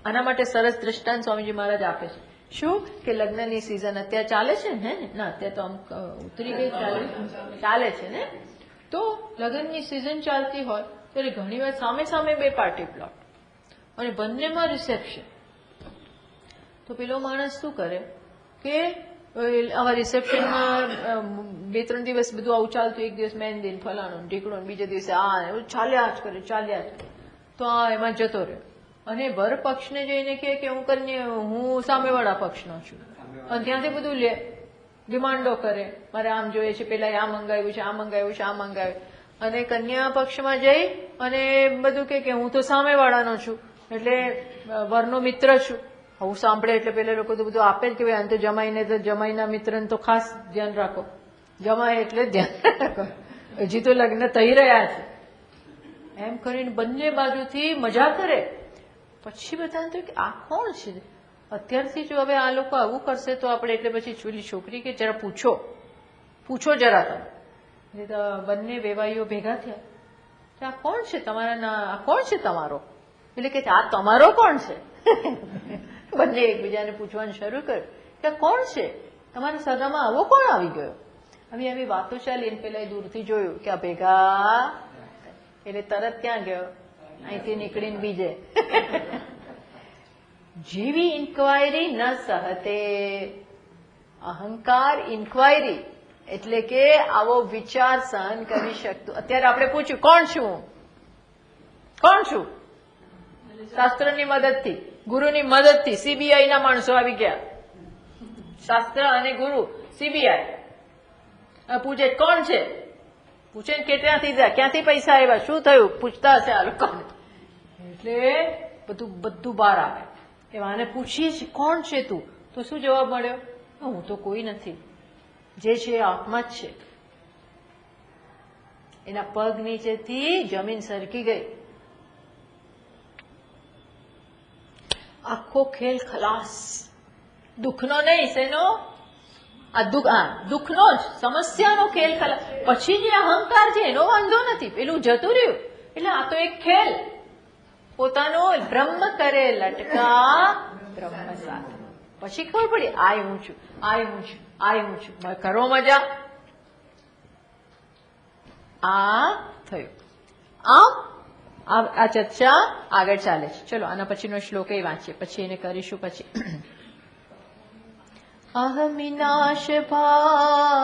આના માટે સરસ દ્રષ્ટાંત સ્વામીજી મહારાજ આપે છે. શું કે લગ્નની સિઝન અત્યારે ચાલે છે ને? ના, અત્યારે તો આમ ઉતરી ગઈ, ચાલે છે ને. તો લગ્નની સિઝન ચાલતી હોય ત્યારે ઘણી વાર સામે સામે બે પાર્ટી પ્લોટ અને બંનેમાં રિસેપ્શન. તો પેલો માણસ શું કરે કે આવા રિસેપ્શનમાં 2-3 દિવસ બધું આવું ચાલતું. એક દિવસ મહેંદી ફલાણું ઢીકણું, બીજા દિવસે આ ચાલ્યા જ કરે. તો આ એમાં જતો રહ્યો અને વર પક્ષને જઈને કે હું સામેવાળા પક્ષનો છું, અને ત્યાંથી બધું લે, ડિમાન્ડો કરે, મારે આમ જોઈએ છે, પેલા આ મંગાવ્યું છે, આ મંગાવ્યું છે, આ મંગાવ્યું. અને કન્યા પક્ષમાં જઈ અને બધું કે હું તો સામેવાળાનો છું, એટલે વરનો મિત્ર છું. હું સાંભળે એટલે પેલા લોકો તો બધું આપે જ કે ભાઈ તો જમાઈને, તો જમાઈના મિત્રને તો ખાસ ધ્યાન રાખો. જમાય એટલે ધ્યાન રાખો, હજી તો લગ્ન થઈ રહ્યા છે એમ કરીને બંને બાજુથી મજા કરે. પછી બધાને તો આ કોણ છે? અત્યારથી જો હવે આ લોકો આવું કરશે તો આપણે, એટલે પછી ચોલી છોકરી કે જરા પૂછો જરા તમે. એટલે બંને વેવાઈઓ ભેગા થયા. આ કોણ છે તમારા? આ કોણ છે તમારો? એટલે કે આ તમારો કોણ છે? બંને એકબીજાને પૂછવાનું શરૂ કર્યું કે કોણ છે તમારા સગામાં? આવો કોણ આવી ગયો? આવી વાતો ચાલી. એને પેલા દૂરથી જોયું કે આ ભેગા, એટલે તરત ક્યાં ગયો? અહીંથી નીકળીને બીજે. જેવી ઇન્ક્વાયરી ન સહતે. અહંકાર ઇન્ક્વાયરી એટલે કે આવો વિચાર સહન કરી શકતું. અત્યારે આપણે પૂછ્યું કોણ છું? શાસ્ત્રની મદદથી, ગુરુની મદદથી સીબીઆઈ ના માણસો આવી ગયા. શાસ્ત્ર અને ગુરુ, સીબીઆઈ પૂછે કોણ છે? પૂછે ને ક્યાંથી પૈસા આવ્યા, શું થયું, પૂછતા હશે આ લોકોને. એટલે બધું બહાર આવે. આને પૂછીએ છીએ કોણ છે તું? તો શું જવાબ મળ્યો? હું તો કોઈ નથી, જે છે આત્મા જ છે. એના પગ નીચેથી જમીન સરકી ગઈ. આખો ખેલ ખલાસ. દુઃખનો નહીં, શેનો? દુઃખનો જ, સમસ્યાનો ખેલ ખલાસ. પછી જે અહંકાર છે એનો વાંધો નથી, પેલું જતું રહ્યું. એટલે આ તો એક ખેલ. પોતાનો બ્રહ્મ કરે લટકા બ્રહ્મ સાથે. પછી ખબર પડી હું છું. કરો મજા. આ થયું. આ ચર્ચા આગળ ચાલે છે. ચલો આના પછીનો શ્લોક એ વાંચીએ, પછી એને કરીશું. પછી અહમિનાશ ભાજ્યહમહંતયા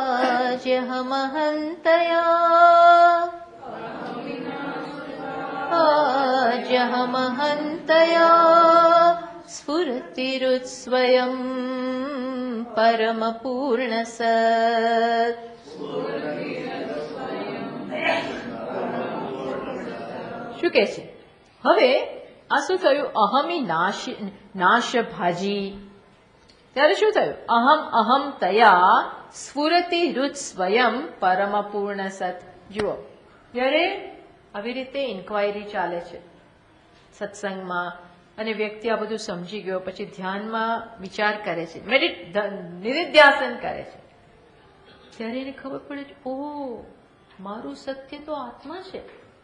સ્ફુરતિરુત્સ્વયં પરમપૂર્ણ સત. શું કે છે? હવે આ શું થયું? અહમી નાશ ભાજી. ત્યારે શું થયું? અહમ તયા સ્ફુરતિ રુચ સ્વયં પરમ પૂર્ણ સત. જુઓ, જ્યારે આવી રીતે ઇન્ક્વાયરી ચાલે છે સત્સંગમાં, અને વ્યક્તિ આ બધું સમજી ગયો, પછી ધ્યાનમાં વિચાર કરે છે, નિધિધ્યાસન કરે છે, ત્યારે એને ખબર પડે છે, ઓહ, મારું સત્ય તો આત્મા છે,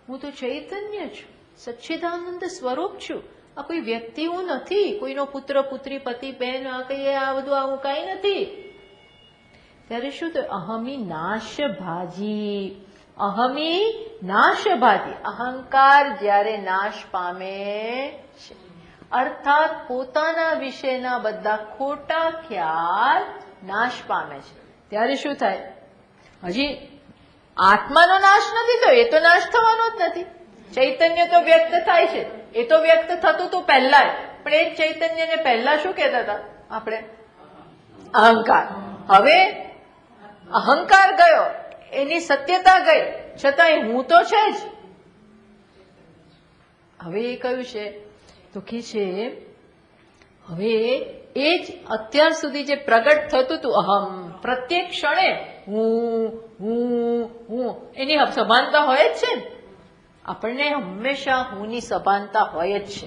હું તો ચૈતન્ય છું, સચ્ચિદાનંદ સ્વરૂપ છું. આ કોઈ વ્યક્તિ હું નથી, કોઈનો પુત્ર પુત્રી પતિ બહેન આ બધું હું કઈ નથી. ત્યારે શું થયું? અહમી નાશ ભાજી. અહંકાર જ્યારે નાશ પામે છે, અર્થાત પોતાના વિશેના બધા ખોટા ખ્યાલ નાશ પામે છે, ત્યારે શું થાય? હજી આત્માનો નાશ નથી થયો, એ તો નાશ થવાનો જ નથી. ચૈતન્ય તો વ્યક્ત થાય છે, એ તો વ્યક્ત થતું હતું પહેલા, પણ એ ચૈતન્યને પહેલા શું કહેતા હતા આપણે? અહંકાર. હવે અહંકાર ગયો, એની સત્યતા ગઈ, છતાંય હું તો છે જ. હવે એ કયું છે તો કે છે હવે એ જ અત્યાર સુધી જે પ્રગટ થતું હતું અહમ, પ્રત્યેક ક્ષણે હું એની સભાનતા હોય જ છે. આપણને હંમેશા હુંની સભાનતા હોય જ છે.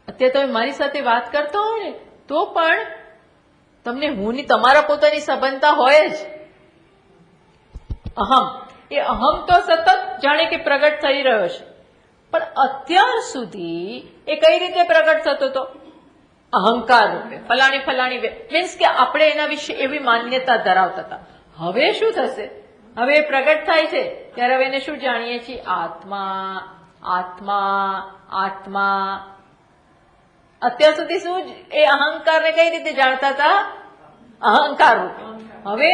અત્યારે તમે મારી સાથે વાત કરતા હો ને તો પણ તમને હુંની તમારા પોતાની સભાનતા હોય જ. અહમ, એ અહમ તો સતત જાણે કે પ્રગટ થઈ રહ્યો છે, પણ અત્યાર સુધી એ કઈ રીતે પ્રગટ થતો હતો? અહંકાર રૂપે. ફલાણી મીન્સ કે આપણે એના વિશે એવી માન્યતા ધરાવતા હતા. હવે શું થશે? હવે એ પ્રગટ થાય છે ત્યારે હવે એને શું જાણીએ છીએ? આત્મા, આત્મા, આત્મા. અત્યાર સુધી શું એ અહંકારને કઈ રીતે જાણતા હતા? અહંકાર રૂપે. હવે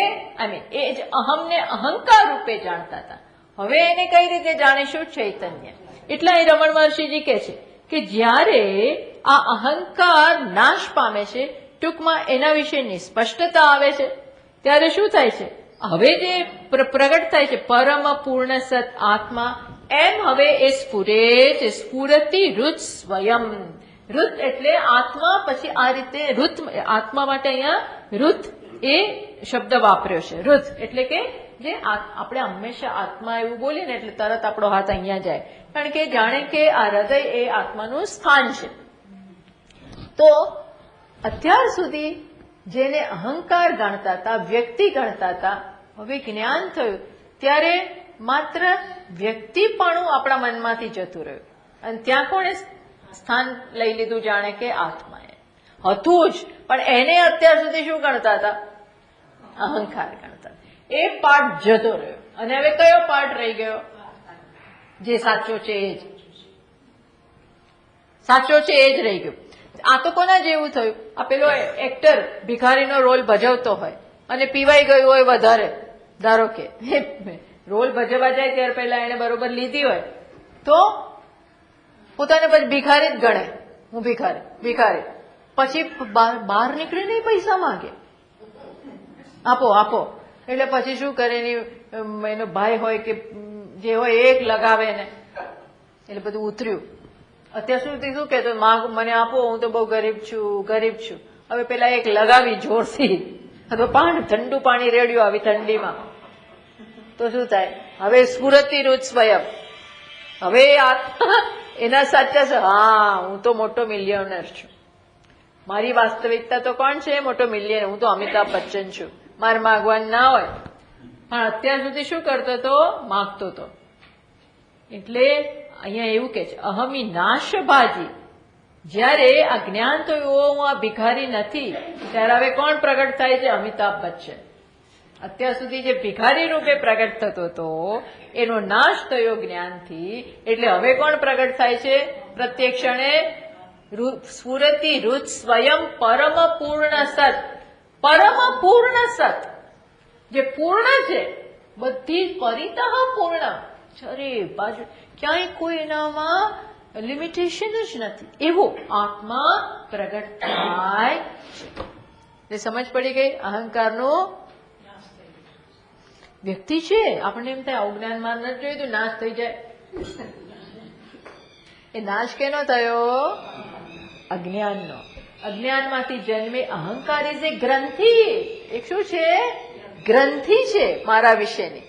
એ જ અહમને અહંકાર રૂપે જાણતા હતા. હવે એને કઈ રીતે જાણીશું? ચૈતન્ય. એટલા એ રમણ મહર્ષિજી કહે છે કે જ્યારે આ અહંકાર નાશ પામે છે, ટૂંકમાં એના વિશેની સ્પષ્ટતા આવે છે, ત્યારે શું થાય છે? હવે જે પ્રગટ થાય છે પરમ પૂર્ણ સત આત્મા, એમ હવે એ સ્ફુરે છે. સ્ફુરતી રુત સ્વયં. રુત એટલે આત્મા, પછી આ રીતે રુત, આત્મા માટે અહીંયા રુત એ શબ્દ વાપર્યો છે. રુત એટલે કે જે આપણે હંમેશા આત્મા એવું બોલીએ ને એટલે તરત આપણો હાથ અહીંયા જાય, કારણ કે જાણે કે આ હૃદય એ આત્માનું સ્થાન છે. તો અત્યાર સુધી જેને અહંકાર ગણતા હતા, વ્યક્તિ ગણતા હતા, હવે જ્ઞાન થયું ત્યારે માત્ર વ્યક્તિપણું આપણા મનમાંથી જતું રહ્યું અને ત્યાં કોણે સ્થાન લઈ લીધું? જાણે કે આત્માએ. હતું જ, પણ એને અત્યાર સુધી શું ગણતા હતા? અહંકાર ગણતા. એ પાઠ જતો રહ્યો અને હવે કયો પાઠ રહી ગયો? જે સાચો છે એ જ. સાચો છે એ જ રહી ગયો. આ તો કોના જેવું થયું? આ પેલો એક્ટર ભિખારીનો રોલ ભજવતો હોય અને પીવાઈ ગયું હોય વધારે, ધારો કે રોલ ભજવવા જાય ત્યારે પહેલા એને બરોબર લીધી હોય તો પોતાને પછી ભિખારી જ ગણે. હું ભિખારી, ભિખારી. પછી બહાર નીકળીને પૈસા માંગે, આપો આપો. એટલે પછી શું કરે? એનો ભાઈ હોય કે જે હોય એક લગાવે ને, એટલે બધું ઉતર્યું. અત્યાર સુધી શું કહેતો? મને આપો, હું તો બહુ ગરીબ છું, ગરીબ છું. હવે પેલા એક લગાવી જોરથી, તો ઠંડુ પાણી રેડ્યું આવી ઠંડીમાં, તો શું થાય? હવે સ્ફુરતી રુચ સ્વયં. હવે એના સાચા છે, હા હું તો મોટો મિલિયનર છું. મારી વાસ્તવિકતા તો કોણ છે? મોટો મિલિયનર. હું તો અમિતાભ બચ્ચન છું. મારે માગવાનું ના હોય, પણ અત્યાર સુધી શું કરતો હતો? માગતો હતો. એટલે અહીંયા એવું કે છે અહમી નાશ ભાજી. જયારે આ જ્ઞાન તો હું આ ભિખારી નથી, ત્યારે હવે કોણ પ્રગટ થાય છે? અમિતાભ બચ્ચન. અત્યાર સુધી જે ભિખારી રૂપે પ્રગટ થતો હતો એનો નાશ થયો જ્ઞાનથી. એટલે હવે કોણ પ્રગટ થાય છે? પ્રત્યેક ક્ષણે સ્ફુરતી રુચ સ્વયં પરમ પૂર્ણ સત. પરમ પૂર્ણ સત, જે પૂર્ણ છે, બધી પરિતઃ પૂર્ણ. અરે બાજુ ક્યાંય કોઈ એનામાં લિમિટેશન જ નથી, એવો આત્મા પ્રગટ થાય છે. સમજ પડી ગઈ? અહંકારનો વ્યક્તિ છે. આપણને એમ થાય અજ્ઞાનમાં નથી જોયું તો નાશ થઈ જાય. એ નાશ કેનો થયો? અજ્ઞાનનો. અજ્ઞાનમાંથી જન્મે અહંકાર ઇઝ એ ગ્રંથિ. એક શું છે? ગ્રંથિ છે મારા વિશેની,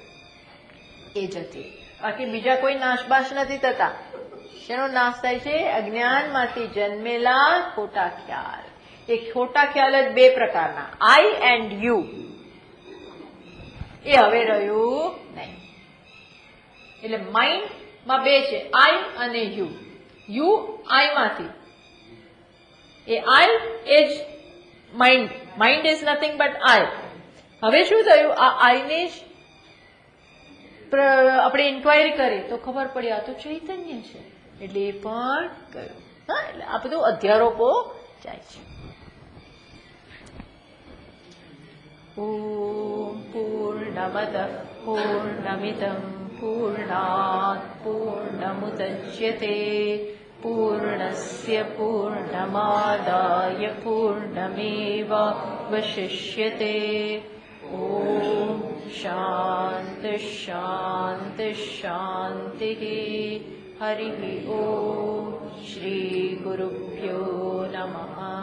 એ જતી. બાકી બીજા કોઈ નાશબાશ નથી થતા. શેનો નાશ થાય છે? અજ્ઞાનમાંથી જન્મેલા ખોટા ખ્યાલ. એ ખોટા ખ્યાલ જ બે પ્રકારના, આઈ એન્ડ યુ. એ હવે રહ્યું નહીં. એટલે માઇન્ડમાં બે છે, આઈ અને યુ. યુ આઈમાંથી. એ આઈ એ જ mind. Mind is nothing but I. હવે શું થયું? આ આઈને જ આપણે ઇન્ક્વાયરી કરી તો ખબર પડી આ તો ચૈતન્ય છે. એટલે એ પણ ગયું. હા, એટલે આ બધું અધ્યારોપો જાય છે. ઓમ પૂર્ણ पूर्णमदः पूर्णमिदं पूर्णात् पूर्णमुदच्यते पूर्णस्य पूर्णमादाय पूर्णमेवावशिष्यते ॐ शान्ति शान्ति शान्तिः हरिः ॐ श्रीगुरुभ्यो नमः।